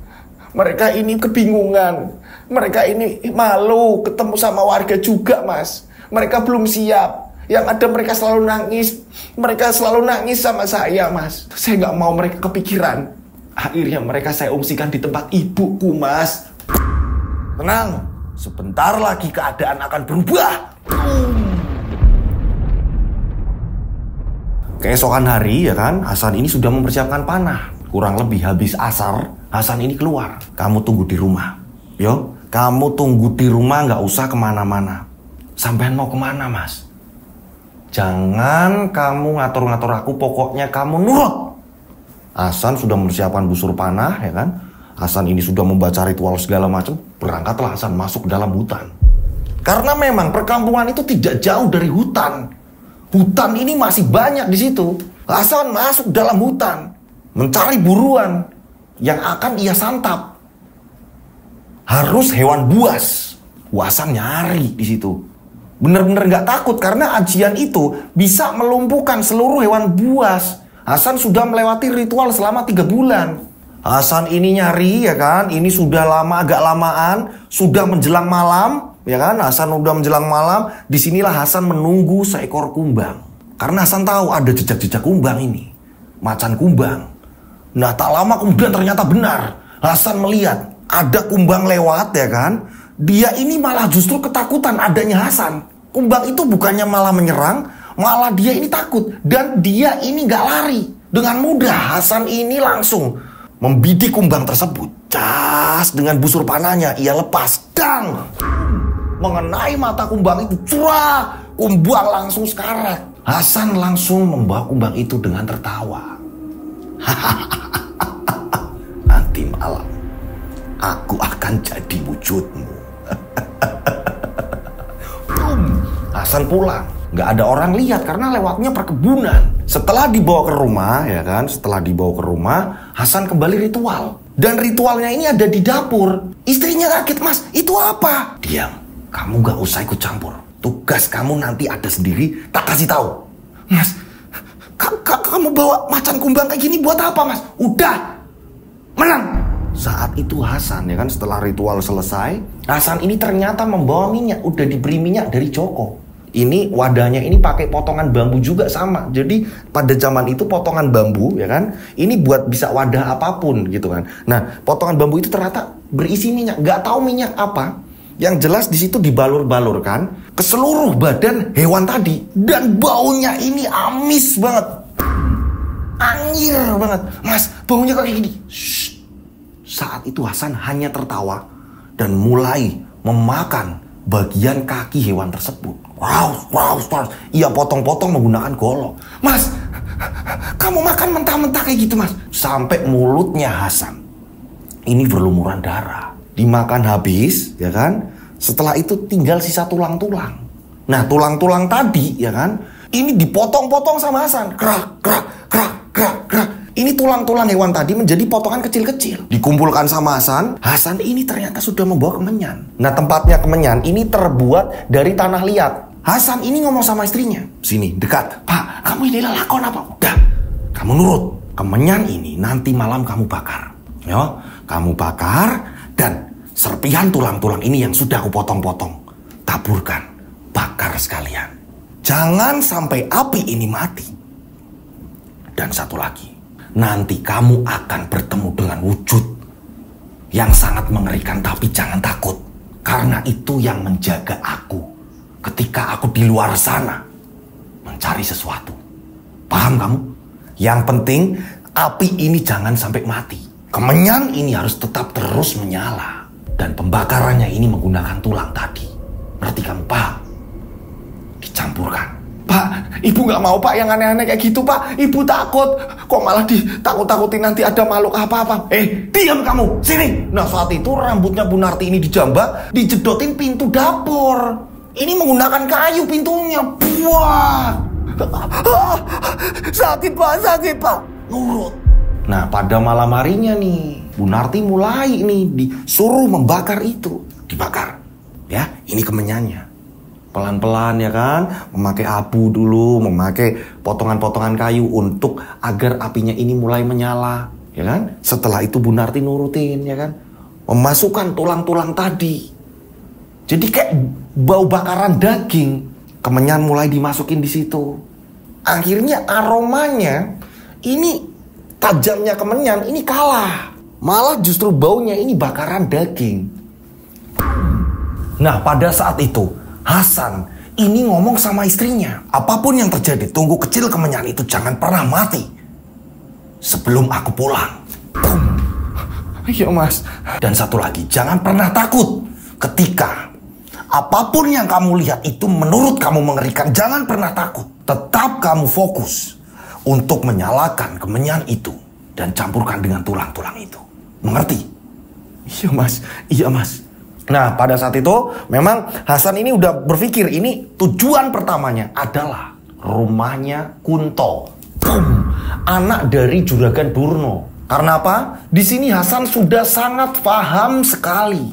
Mereka ini kebingungan. Mereka ini malu ketemu sama warga juga Mas. Mereka belum siap. Yang ada mereka selalu nangis. Mereka selalu nangis sama saya Mas. Saya gak mau mereka kepikiran. Akhirnya mereka saya ungsikan di tempat ibuku Mas. Tenang, sebentar lagi keadaan akan berubah. Keesokan hari ya kan, Hasan ini sudah mempersiapkan panah. Kurang lebih habis asar, Hasan ini keluar. Kamu tunggu di rumah. Yo, kamu tunggu di rumah, gak usah kemana-mana. Sampean mau kemana Mas? Jangan kamu ngatur-ngatur aku, pokoknya kamu nurut. Hasan sudah mempersiapkan busur panah, ya kan? Hasan ini sudah membaca ritual segala macam. Berangkatlah Hasan masuk ke dalam hutan. Karena memang perkampungan itu tidak jauh dari hutan. Hutan ini masih banyak di situ. Hasan masuk dalam hutan, mencari buruan yang akan ia santap. Harus hewan buas. Hasan nyari di situ. Bener-bener gak takut karena ajian itu bisa melumpuhkan seluruh hewan buas. Hasan sudah melewati ritual selama 3 bulan. Hasan ini nyari ya kan, ini sudah lama, agak lamaan, sudah menjelang malam ya kan. Hasan sudah menjelang malam. Disinilah Hasan menunggu seekor kumbang. Karena Hasan tahu ada jejak-jejak kumbang ini, macan kumbang. Nah tak lama kemudian ternyata benar. Hasan melihat ada kumbang lewat ya kan. Dia ini malah justru ketakutan adanya Hasan. Kumbang itu bukannya malah menyerang, malah dia ini takut. Dan dia ini gak lari. Dengan mudah Hasan ini langsung membidik kumbang tersebut. Cas, dengan busur panahnya ia lepas. Dang! Mengenai mata kumbang itu, curah. Kumbang langsung sekarat. Hasan langsung membawa kumbang itu dengan tertawa. Nanti malam aku akan jadi wujudmu. Hasan pulang. Gak ada orang lihat karena lewatnya perkebunan. Setelah dibawa ke rumah, ya kan? Setelah dibawa ke rumah, Hasan kembali ritual. Dan ritualnya ini ada di dapur. Istrinya kaget, Mas, itu apa? Diam, kamu gak usah ikut campur. Tugas kamu nanti ada sendiri, tak kasih tahu. Mas, kamu bawa macan kumbang kayak gini buat apa, Mas? Udah, menang. Saat itu Hasan, ya kan, setelah ritual selesai, Hasan ini ternyata membawa minyak. Udah diberi minyak dari Joko. Ini wadahnya ini pakai potongan bambu juga sama. Jadi pada zaman itu potongan bambu, ya kan, ini buat bisa wadah apapun gitu kan. Nah, potongan bambu itu ternyata berisi minyak. Gak tahu minyak apa. Yang jelas di situ dibalur-balurkan ke seluruh badan hewan tadi. Dan baunya ini amis banget. Anyir banget. Mas, baunya kayak gini. Shh. Saat itu Hasan hanya tertawa dan mulai memakan bagian kaki hewan tersebut. Ia potong-potong menggunakan golok. Mas, kamu makan mentah-mentah kayak gitu, Mas. Sampai mulutnya Hasan ini berlumuran darah. Dimakan habis, ya kan? Setelah itu tinggal sisa tulang-tulang. Nah, tulang-tulang tadi, ya kan, ini dipotong-potong sama Hasan. Krak, krak, krak, krak, krak. Ini tulang-tulang hewan tadi menjadi potongan kecil-kecil. Dikumpulkan sama Hasan. Hasan ini ternyata sudah membawa kemenyan. Nah, tempatnya kemenyan ini terbuat dari tanah liat. Hasan ini ngomong sama istrinya. Sini, dekat. Pak, kamu ini lakon apa? Udah, kamu nurut. Kemenyan ini nanti malam kamu bakar. Yo, kamu bakar dan serpihan tulang-tulang ini yang sudah aku potong-potong, taburkan, bakar sekalian. Jangan sampai api ini mati. Dan satu lagi, nanti kamu akan bertemu dengan wujud yang sangat mengerikan, tapi jangan takut. Karena itu yang menjaga aku ketika aku di luar sana mencari sesuatu. Paham kamu? Yang penting api ini jangan sampai mati. Kemenyan ini harus tetap terus menyala. Dan pembakarannya ini menggunakan tulang tadi. Ngerti kamu, Pak? Dicampurkan. Pak, ibu gak mau, Pak, yang aneh-aneh kayak gitu, Pak. Ibu takut. Kok malah ditakut-takutin nanti ada makhluk apa-apa. Diam kamu, sini. Nah, saat itu rambutnya Bu Narti ini dijambak, dijedotin pintu dapur. Ini menggunakan kayu pintunya. Buah. Sakit, Pak, sakit, Pak. Nurut. Nah, pada malam harinya nih, Bu Narti mulai nih disuruh membakar itu. Dibakar. Ya, ini kemenyannya. Pelan-pelan, ya kan, memakai abu dulu, memakai potongan-potongan kayu untuk agar apinya ini mulai menyala, ya kan. Setelah itu Bu Narti nurutin, ya kan, memasukkan tulang-tulang tadi. Jadi kayak bau bakaran daging. Kemenyan mulai dimasukin di situ. Akhirnya aromanya ini, tajamnya kemenyan ini kalah. Malah justru baunya ini bakaran daging. Nah, pada saat itu Hasan ini ngomong sama istrinya, apapun yang terjadi, tunggu kecil kemenyan itu jangan pernah mati sebelum aku pulang. Iya, Mas. Dan satu lagi, jangan pernah takut ketika apapun yang kamu lihat itu menurut kamu mengerikan. Jangan pernah takut. Tetap kamu fokus untuk menyalakan kemenyan itu dan campurkan dengan tulang-tulang itu. Mengerti? Iya, Mas. Iya, Mas. Nah, pada saat itu memang Hasan ini udah berpikir ini tujuan pertamanya adalah rumahnya Kunto. Anak dari Juragan Durno. Karena apa? Di sini Hasan sudah sangat paham sekali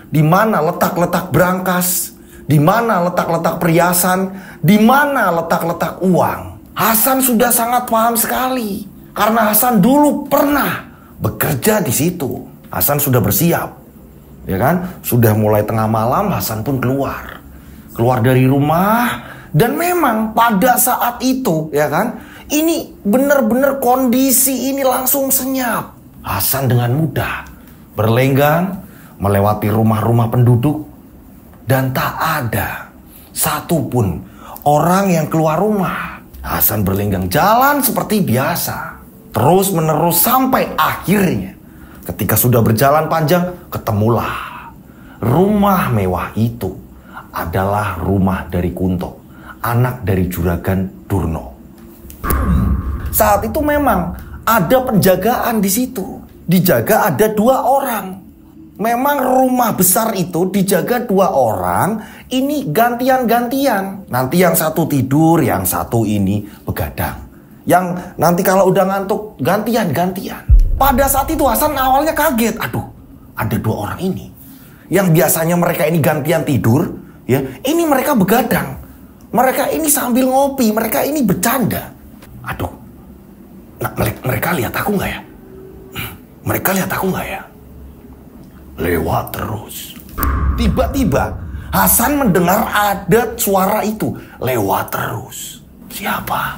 di mana letak-letak brankas, di mana letak-letak perhiasan, di mana letak-letak uang. Hasan sudah sangat paham sekali karena Hasan dulu pernah bekerja di situ. Hasan sudah bersiap, ya kan? Sudah mulai tengah malam Hasan pun keluar dari rumah. Dan memang pada saat itu, ya kan, ini benar-benar kondisi ini langsung senyap. Hasan dengan mudah berlenggang melewati rumah-rumah penduduk dan tak ada satupun orang yang keluar rumah. Hasan berlenggang jalan seperti biasa, terus menerus sampai akhirnya Ketika sudah berjalan panjang, ketemulah rumah mewah itu adalah rumah dari Kunto, anak dari Juragan Durno. Saat itu memang ada penjagaan di situ. Dijaga ada 2 orang. Memang rumah besar itu dijaga 2 orang. Ini gantian-gantian. Nanti yang satu tidur, yang satu ini begadang. Yang nanti kalau udah ngantuk, gantian-gantian. Pada saat itu Hasan awalnya kaget. Aduh, ada 2 orang ini. Yang biasanya mereka ini gantian tidur, ya, ini mereka begadang. Mereka ini sambil ngopi, mereka ini bercanda. Aduh, nah, mereka lihat aku nggak ya? Mereka lihat aku nggak ya? Lewat terus. Tiba-tiba Hasan mendengar ada suara itu. Lewat terus. Siapa?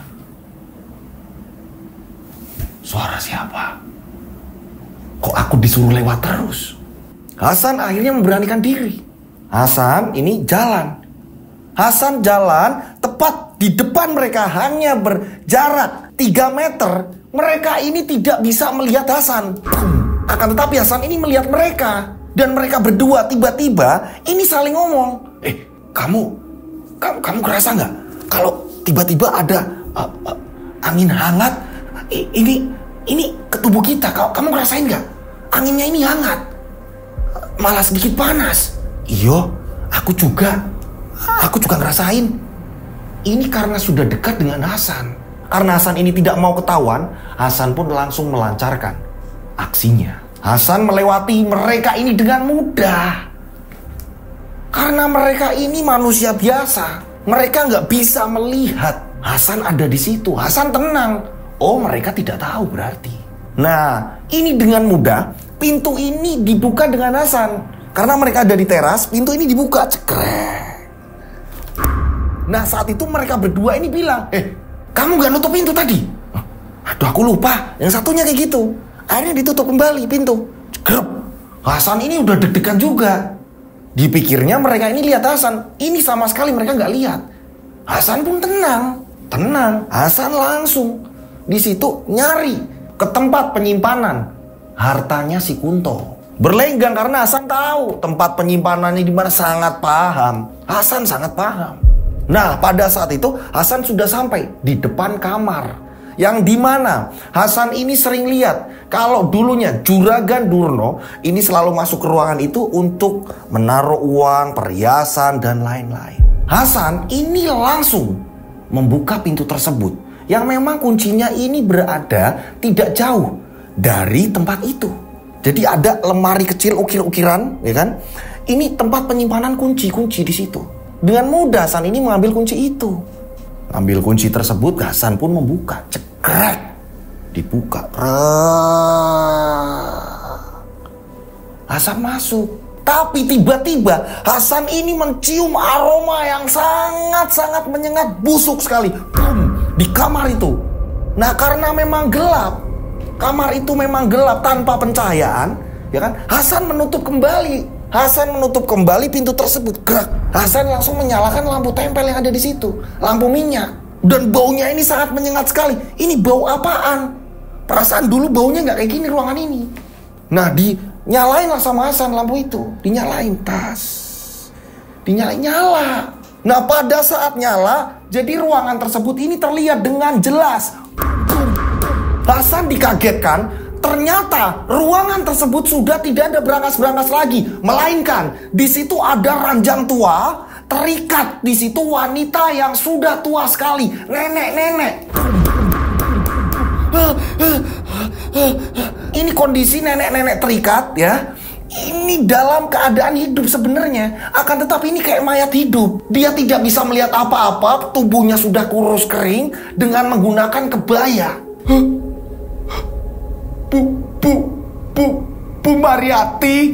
Suara siapa? Kok aku disuruh lewat terus? Hasan akhirnya memberanikan diri. Hasan ini jalan. Hasan jalan tepat di depan mereka, hanya berjarak 3 meter. Mereka ini tidak bisa melihat Hasan. Akan tetapi Hasan ini melihat mereka. Dan mereka berdua tiba-tiba ini saling ngomong. Kamu kerasa nggak? Kalau tiba-tiba ada angin hangat, ini ke tubuh kita. Kamu ngerasain nggak? Anginnya ini hangat. Malah sedikit panas. Iya, aku juga ngerasain. Ini karena sudah dekat dengan Hasan. Karena Hasan ini tidak mau ketahuan, Hasan pun langsung melancarkan aksinya. Hasan melewati mereka ini dengan mudah. Karena mereka ini manusia biasa. Mereka nggak bisa melihat Hasan ada di situ. Hasan tenang. Oh, mereka tidak tahu berarti. Nah, ini dengan mudah pintu ini dibuka dengan Hasan. Karena mereka ada di teras, pintu ini dibuka. Cekrek. Nah, saat itu mereka berdua ini bilang, kamu gak nutup pintu tadi? Aduh, aku lupa. Yang satunya kayak gitu. Akhirnya ditutup kembali pintu. Cekrek. Hasan ini udah deg-degan juga. Dipikirnya mereka ini lihat Hasan. Ini sama sekali mereka gak lihat. Hasan pun tenang. Hasan langsung di situ nyari ke tempat penyimpanan hartanya si Kunto. Berlenggang karena Hasan tahu tempat penyimpanannya di mana, sangat paham. Hasan sangat paham. Nah, pada saat itu Hasan sudah sampai di depan kamar yang dimana Hasan ini sering lihat kalau dulunya Juragan Durno ini selalu masuk ke ruangan itu untuk menaruh uang, perhiasan, dan lain-lain. Hasan ini langsung membuka pintu tersebut yang memang kuncinya ini berada tidak jauh dari tempat itu. Jadi ada lemari kecil ukir-ukiran, ya kan? Ini tempat penyimpanan kunci-kunci di situ. Dengan mudah Hasan ini mengambil kunci itu. Ambil kunci tersebut, Hasan pun membuka. Cekrek. Dibuka. Hasan masuk. Tapi tiba-tiba Hasan ini mencium aroma yang sangat-sangat menyengat, busuk sekali. Boom, di kamar itu. Nah, karena memang gelap, kamar itu memang gelap tanpa pencahayaan, ya kan? Hasan menutup kembali pintu tersebut. Gerak. Hasan langsung menyalakan lampu tempel yang ada di situ, lampu minyak. Dan baunya ini sangat menyengat sekali. Ini bau apaan? Perasaan dulu baunya nggak kayak gini ruangan ini. Nah, dinyalain lah sama Hasan lampu itu, dinyalain nyala. Nah, pada saat nyala, jadi ruangan tersebut ini terlihat dengan jelas. Hasan dikagetkan, ternyata ruangan tersebut sudah tidak ada brankas-brankas lagi, melainkan di situ ada ranjang tua, terikat di situ wanita yang sudah tua sekali, nenek-nenek. Ini kondisi nenek-nenek terikat, ya. Ini dalam keadaan hidup sebenarnya, akan tetapi ini kayak mayat hidup. Dia tidak bisa melihat apa-apa, tubuhnya sudah kurus kering dengan menggunakan kebaya. Bu Mariati.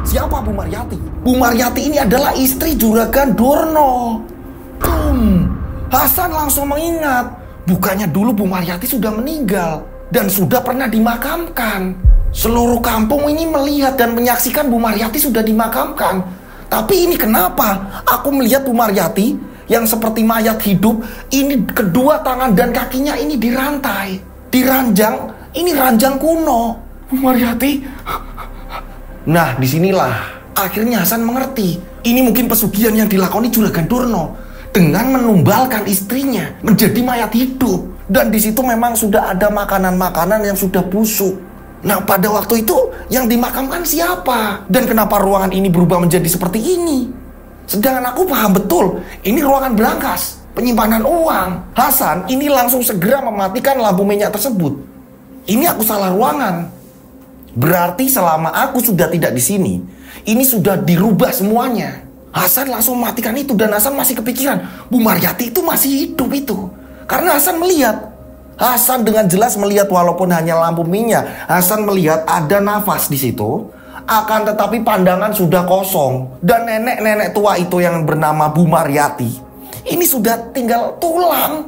Siapa Bu Mariati? Bu Mariati ini adalah istri Juragan Durno. Hasan langsung mengingat, bukannya dulu Bu Mariati sudah meninggal dan sudah pernah dimakamkan. Seluruh kampung ini melihat dan menyaksikan Bu Mariati sudah dimakamkan. Tapi ini kenapa aku melihat Bu Mariati yang seperti mayat hidup, ini kedua tangan dan kakinya ini dirantai, diranjang. Ini ranjang kuno. Bu Mariati. Nah, disinilah akhirnya Hasan mengerti. Ini mungkin pesugihan yang dilakoni Juragan Durna dengan menumbalkan istrinya menjadi mayat hidup. Dan di situ memang sudah ada makanan-makanan yang sudah busuk. Nah, pada waktu itu yang dimakamkan siapa? Dan kenapa ruangan ini berubah menjadi seperti ini? Sedangkan aku paham betul, ini ruangan berangkas, penyimpanan uang. Hasan ini langsung segera mematikan lampu minyak tersebut. Ini aku salah ruangan. Berarti selama aku sudah tidak di sini, ini sudah dirubah semuanya. Hasan langsung mematikan itu dan Hasan masih kepikiran, Bu Mariati itu masih hidup itu. Karena Hasan melihat, Hasan dengan jelas melihat walaupun hanya lampu minyak, Hasan melihat ada nafas di situ. Akan tetapi pandangan sudah kosong. Dan nenek-nenek tua itu yang bernama Bu Mariati, ini sudah tinggal tulang,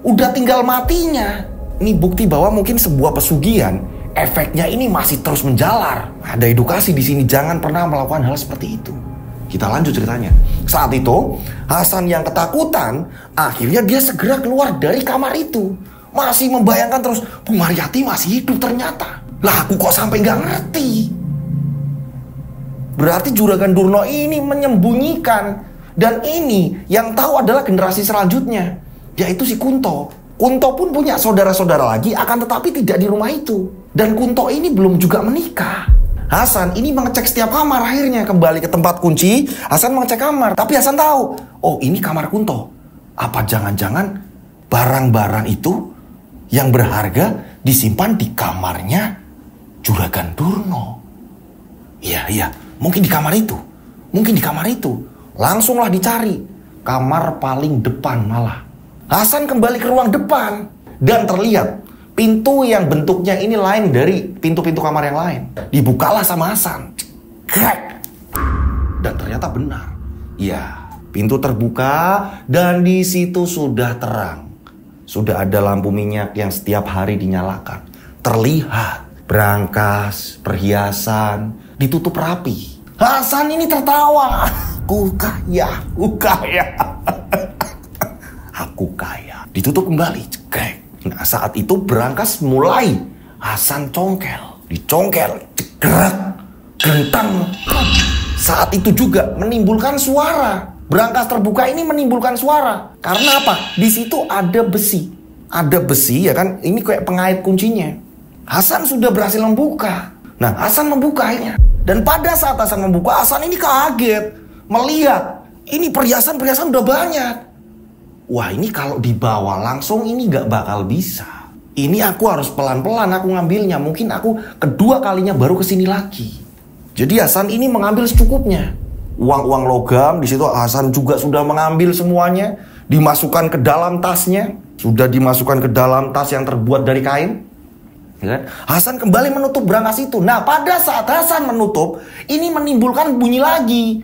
udah tinggal matinya. Ini bukti bahwa mungkin sebuah pesugihan, efeknya ini masih terus menjalar. Ada edukasi di sini, jangan pernah melakukan hal seperti itu. Kita lanjut ceritanya. Saat itu, Hasan yang ketakutan, akhirnya dia segera keluar dari kamar itu. Masih membayangkan terus, Bu Mariati masih hidup ternyata. Lah aku kok sampai nggak ngerti. Berarti Juragan Durna ini menyembunyikan. Dan ini yang tahu adalah generasi selanjutnya, yaitu si Kunto. Kunto pun punya saudara-saudara lagi, akan tetapi tidak di rumah itu. Dan Kunto ini belum juga menikah. Hasan ini mengecek setiap kamar, akhirnya kembali ke tempat kunci. Hasan mengecek kamar, tapi Hasan tahu, oh ini kamar Kunto. Apa jangan-jangan barang-barang itu yang berharga disimpan di kamarnya Juragan Durna? Iya, mungkin di kamar itu. Mungkin di kamar itu. Langsunglah dicari. Kamar paling depan malah. Hasan kembali ke ruang depan. Dan terlihat pintu yang bentuknya ini lain dari pintu-pintu kamar yang lain. Dibukalah sama Hasan. Krek. Dan ternyata benar. Ya, pintu terbuka dan di situ sudah terang. Sudah ada lampu minyak yang setiap hari dinyalakan. Terlihat berangkas, perhiasan, ditutup rapi. Hasan ini tertawa. Aku kaya. Aku kaya. Ditutup kembali. Krek. Nah, saat itu berangkas mulai Hasan congkel, dicongkel, cegerak, gentang. Saat itu juga menimbulkan suara. Berangkas terbuka ini menimbulkan suara. Karena apa? Di situ ada besi. Ada besi ya kan? Ini kayak pengait kuncinya. Hasan sudah berhasil membuka. Nah, Hasan membuka akhirnya. Dan pada saat Hasan membuka, Hasan ini kaget melihat ini perhiasan-perhiasan udah banyak. Wah, ini kalau dibawa langsung ini gak bakal bisa. Ini aku harus pelan-pelan aku ngambilnya. Mungkin aku kedua kalinya baru kesini lagi. Jadi Hasan ini mengambil secukupnya. Uang-uang logam di situ Hasan juga sudah mengambil semuanya. Dimasukkan ke dalam tasnya. Sudah dimasukkan ke dalam tas yang terbuat dari kain. Hasan kembali menutup berangkas itu. Nah, pada saat Hasan menutup, ini menimbulkan bunyi lagi.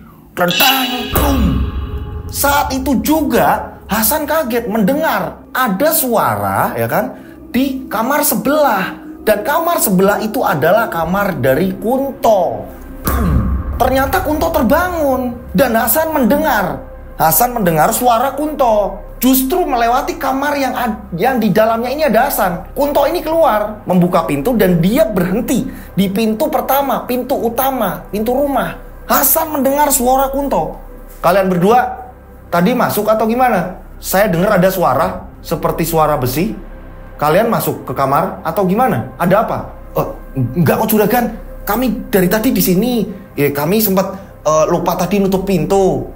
Saat itu juga Hasan kaget mendengar ada suara ya kan di kamar sebelah. Dan kamar sebelah itu adalah kamar dari Kunto. Ternyata Kunto terbangun dan Hasan mendengar suara Kunto. Justru melewati kamar yang di dalamnya ini ada Hasan. Kunto ini keluar, membuka pintu dan dia berhenti di pintu pertama, pintu utama, pintu rumah. Hasan mendengar suara Kunto. Kalian berdua tadi masuk atau gimana? Saya dengar ada suara seperti suara besi. Kalian masuk ke kamar atau gimana? Ada apa? Enggak kok Juragan. Kami dari tadi di sini. Ya, kami sempat lupa tadi nutup pintu.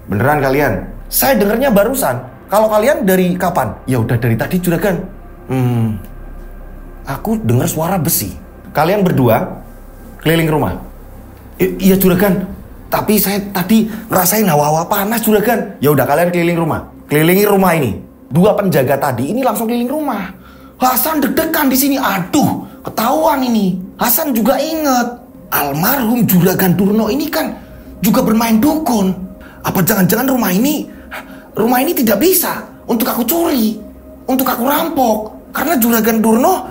Beneran kalian? Saya dengarnya barusan. Kalau kalian dari kapan? Ya udah dari tadi Juragan. Aku dengar suara besi. Kalian berdua keliling rumah. Iya Juragan. Tapi saya tadi ngerasain hawa-hawa panas Juragan. Ya udah kalian keliling rumah. Kelilingi rumah ini. Dua penjaga tadi ini langsung keliling rumah. Hasan deg-degan di sini. Aduh, ketahuan ini. Hasan juga ingat almarhum Juragan Durna ini kan juga bermain dukun. Apa jangan-jangan rumah ini tidak bisa untuk aku curi, untuk aku rampok. Karena Juragan Durna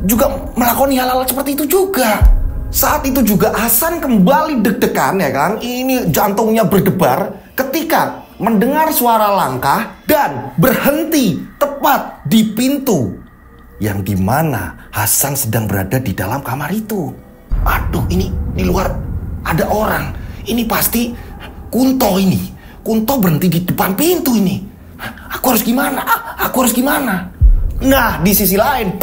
juga melakoni hal-hal seperti itu juga. Saat itu juga Hasan kembali deg-degan ya kan. Ini jantungnya berdebar ketika mendengar suara langkah dan berhenti tepat di pintu yang dimana Hasan sedang berada di dalam kamar itu. Aduh, ini di luar ada orang. Ini pasti Kunto ini. Kunto berhenti di depan pintu ini. Aku harus gimana? Aku harus gimana? Nah, di sisi lain,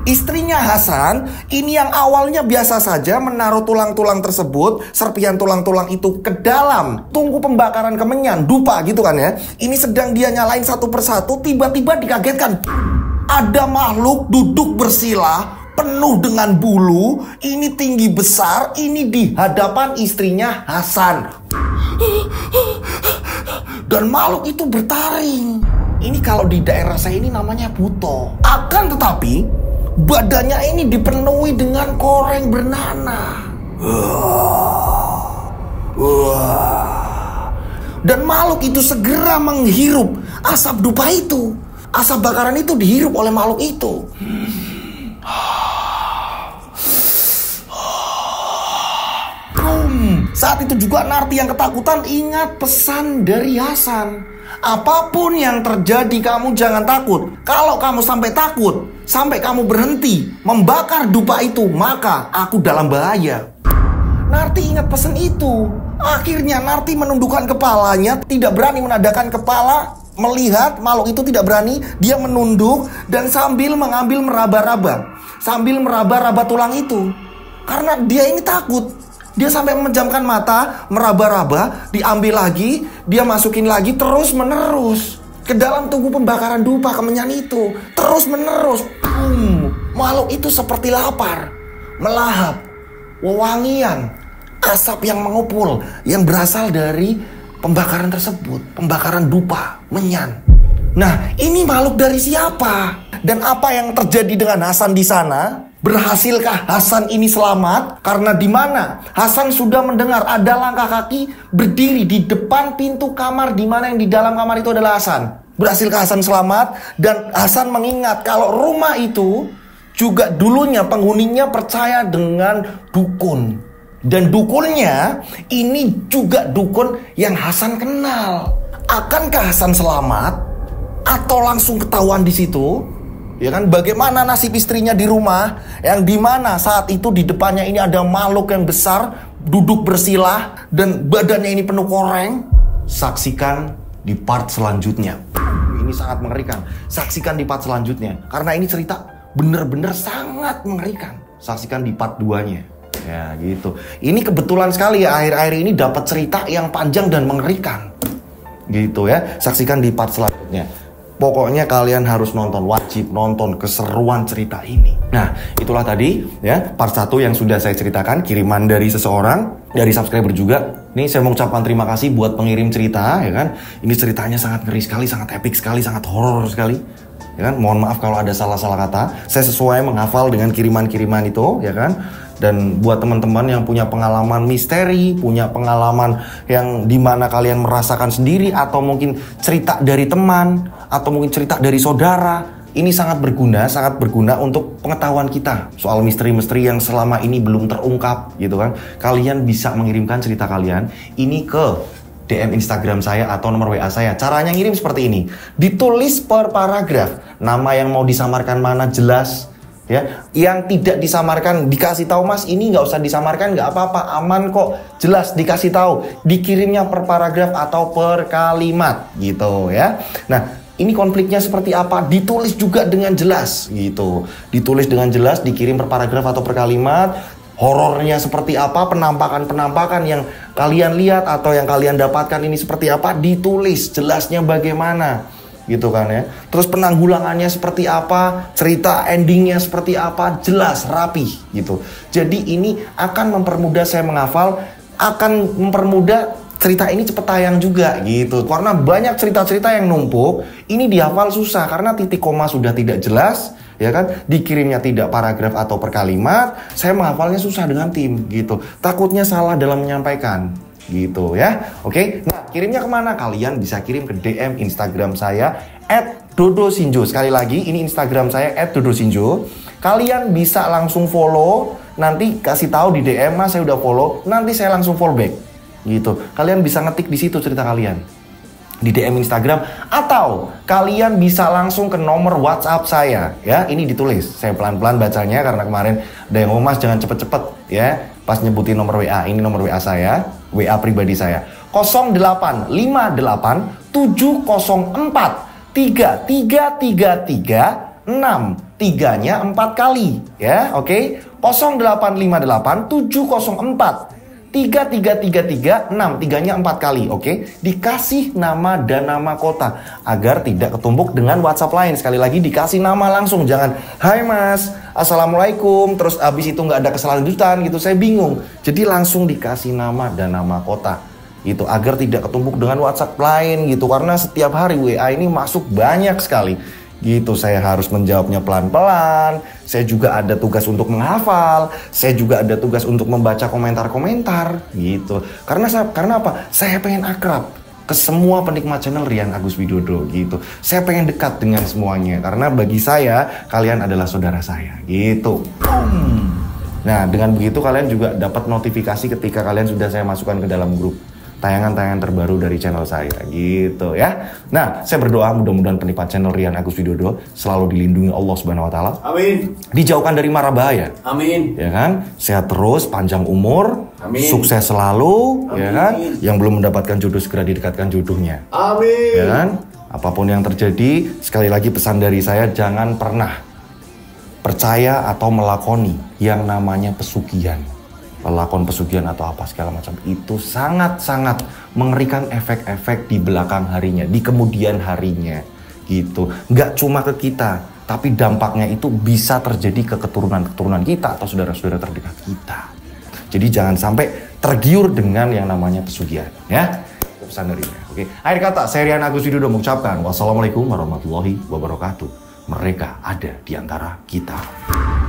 istrinya Hasan ini yang awalnya biasa saja menaruh tulang-tulang tersebut, serpihan tulang-tulang itu ke dalam tungku pembakaran kemenyan, dupa gitu kan ya. Ini sedang dia nyalain satu persatu, tiba-tiba dikagetkan. Ada makhluk duduk bersila, penuh dengan bulu, ini tinggi besar, ini di hadapan istrinya Hasan. Dan makhluk itu bertaring. Ini kalau di daerah saya ini namanya buto. Akan tetapi badannya ini dipenuhi dengan koreng bernanah. Dan makhluk itu segera menghirup asap dupa itu. Asap bakaran itu dihirup oleh makhluk itu. Saat itu juga Narti yang ketakutan ingat pesan dari Hasan. Apapun yang terjadi kamu jangan takut. Kalau kamu sampai takut, sampai kamu berhenti membakar dupa itu, maka aku dalam bahaya. Narti ingat pesan itu. Akhirnya Narti menundukkan kepalanya, tidak berani menadahkan kepala, melihat makhluk itu tidak berani. Dia menunduk dan sambil mengambil meraba-raba, sambil meraba-raba tulang itu. Karena dia ini takut. Dia sampai memejamkan mata, meraba-raba, diambil lagi, dia masukin lagi terus menerus ke dalam tungku pembakaran dupa kemenyan itu. Terus menerus. Makhluk itu seperti lapar, melahap, wewangian, asap yang mengepul yang berasal dari pembakaran tersebut, pembakaran dupa menyan. Nah, ini makhluk dari siapa? Dan apa yang terjadi dengan Hasan di sana? Berhasilkah Hasan ini selamat? Karena di mana Hasan sudah mendengar ada langkah kaki berdiri di depan pintu kamar, di mana yang di dalam kamar itu adalah Hasan. Berhasilkah Hasan selamat? Dan Hasan mengingat kalau rumah itu juga dulunya penghuninya percaya dengan dukun. Dan dukunnya ini juga dukun yang Hasan kenal. Akankah Hasan selamat? Atau langsung ketahuan di situ? Ya kan, bagaimana nasib istrinya di rumah yang dimana saat itu di depannya ini ada makhluk yang besar duduk bersila dan badannya ini penuh koreng. Saksikan di part selanjutnya. Ini sangat mengerikan. Saksikan di part selanjutnya karena ini cerita bener-bener sangat mengerikan. Saksikan di part 2-nya. Ya gitu. Ini kebetulan sekali ya, akhir-akhir ini dapat cerita yang panjang dan mengerikan. Gitu ya. Saksikan di part selanjutnya. Pokoknya kalian harus nonton, wajib nonton keseruan cerita ini. Nah, itulah tadi ya part 1 yang sudah saya ceritakan, kiriman dari seseorang, dari subscriber juga. Ini saya mengucapkan terima kasih buat pengirim cerita, ya kan. Ini ceritanya sangat ngeri sekali, sangat epic sekali, sangat horor sekali. Ya kan, mohon maaf kalau ada salah-salah kata. Saya sesuai menghafal dengan kiriman-kiriman itu, ya kan. Dan buat teman-teman yang punya pengalaman misteri, punya pengalaman yang dimana kalian merasakan sendiri, atau mungkin cerita dari teman, atau mungkin cerita dari saudara, ini sangat berguna untuk pengetahuan kita soal misteri-misteri yang selama ini belum terungkap, gitu kan. Kalian bisa mengirimkan cerita kalian ini ke DM Instagram saya atau nomor WA saya. Caranya ngirim seperti ini. Ditulis per paragraf. Nama yang mau disamarkan mana jelas. Ya, yang tidak disamarkan dikasih tahu, Mas ini nggak usah disamarkan, nggak apa-apa, aman kok, jelas dikasih tahu, dikirimnya per paragraf atau per kalimat gitu ya. Nah, ini konfliknya seperti apa, ditulis juga dengan jelas gitu, ditulis dengan jelas, dikirim per paragraf atau per kalimat. Horornya seperti apa, penampakan-penampakan yang kalian lihat atau yang kalian dapatkan ini seperti apa, ditulis jelasnya bagaimana. Gitu kan ya. Terus penanggulangannya seperti apa, cerita endingnya seperti apa, jelas, rapi gitu. Jadi ini akan mempermudah saya menghafal, akan mempermudah cerita ini cepat tayang juga gitu. Karena banyak cerita-cerita yang numpuk, ini dihafal susah karena titik koma sudah tidak jelas, ya kan? Dikirimnya tidak paragraf atau per kalimat, saya menghafalnya susah dengan tim gitu. Takutnya salah dalam menyampaikan. Gitu ya. Oke. Nah, kirimnya kemana? Kalian bisa kirim ke DM Instagram saya @dodosinjo. Sekali lagi, ini Instagram saya @dodosinjo. Kalian bisa langsung follow, nanti kasih tahu di DM, Mas saya udah follow, nanti saya langsung follow back. Gitu. Kalian bisa ngetik di situ cerita kalian. di DM Instagram, atau kalian bisa langsung ke nomor WhatsApp saya ya. Ini ditulis, saya pelan-pelan bacanya karena kemarin ada yang ngomong, Mas jangan cepet-cepet ya pas nyebutin nomor WA. Ini nomor WA saya, WA pribadi saya, 0858 704 3333 6, 3-nya 4 kali ya, oke? 0858 704 3333 6, 3-nya 4 kali, oke? Dikasih nama dan nama kota agar tidak ketumpuk dengan WhatsApp lain. Sekali lagi dikasih nama langsung, jangan hai mas, assalamualaikum, terus abis itu nggak ada keselanjutan gitu, saya bingung. Jadi langsung dikasih nama dan nama kota gitu, agar tidak ketumpuk dengan WhatsApp lain gitu, karena setiap hari WA ini masuk banyak sekali gitu. Saya harus menjawabnya pelan-pelan, saya juga ada tugas untuk menghafal, saya juga ada tugas untuk membaca komentar-komentar gitu. Karena apa? Saya pengen akrab ke semua penikmat channel Rian Agus Widodo gitu. Saya pengen dekat dengan semuanya, karena bagi saya kalian adalah saudara saya gitu. Nah, dengan begitu kalian juga dapat notifikasi ketika kalian sudah saya masukkan ke dalam grup tayangan-tayangan terbaru dari channel saya gitu ya. Nah, saya berdoa mudah-mudahan penikmat channel Rian Agus Widodo selalu dilindungi Allah Subhanahu wa taala. Amin. Dijauhkan dari mara bahaya. Amin. Ya kan? Sehat terus, panjang umur, Amin. sukses selalu, Amin. ya kan? Yang belum mendapatkan jodoh segera didekatkan jodohnya. Amin. Ya kan? Apapun yang terjadi, sekali lagi pesan dari saya, jangan pernah percaya atau melakoni yang namanya pesugihan. Pelakon pesugihan atau apa segala macam itu sangat-sangat mengerikan efek-efek di belakang harinya, di kemudian harinya gitu. Nggak cuma ke kita, tapi dampaknya itu bisa terjadi ke keturunan-keturunan kita atau saudara-saudara terdekat kita. Jadi jangan sampai tergiur dengan yang namanya pesugihan ya. Pesan dari saya. Oke. Akhir kata, saya Rian Agus Widodo mengucapkan wassalamualaikum warahmatullahi wabarakatuh. Mereka ada di antara kita.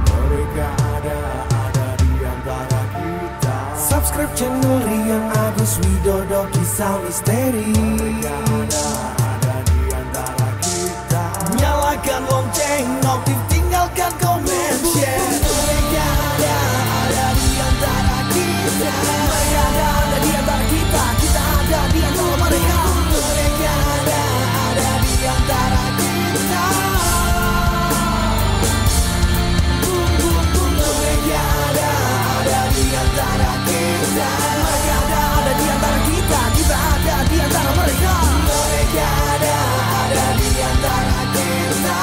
Mereka ada di antara kita. Subscribe channel Rian Agus Widodo, kisah misteri. Mereka ada di antara kita. Nyalakan lonceng, notif, tinggalkan komen, share. Mereka ada di antara kita. Mereka ada di antara kita. Kita ada di antara mereka. Mereka ada di antara kita. Mereka ada di antara kita. Mereka ada di antara kita. Kita ada di antara mereka. Mereka ada di antara kita.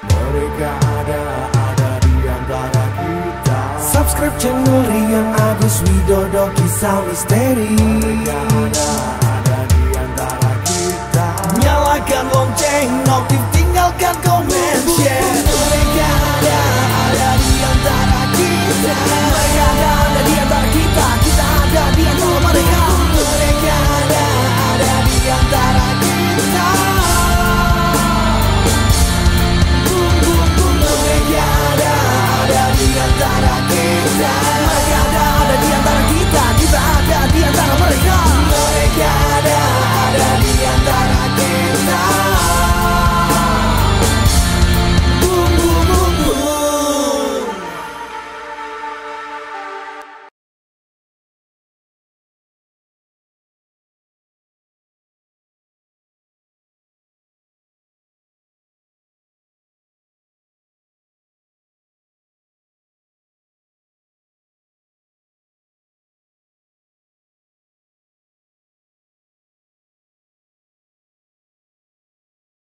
Mereka ada di antara kita. Subscribe channel Rian Agus Widodo, kisah misteri. Mereka ada di antara kita. Nyalakan lonceng, notif, tinggalkan komen, share. Mereka ada di antara kita.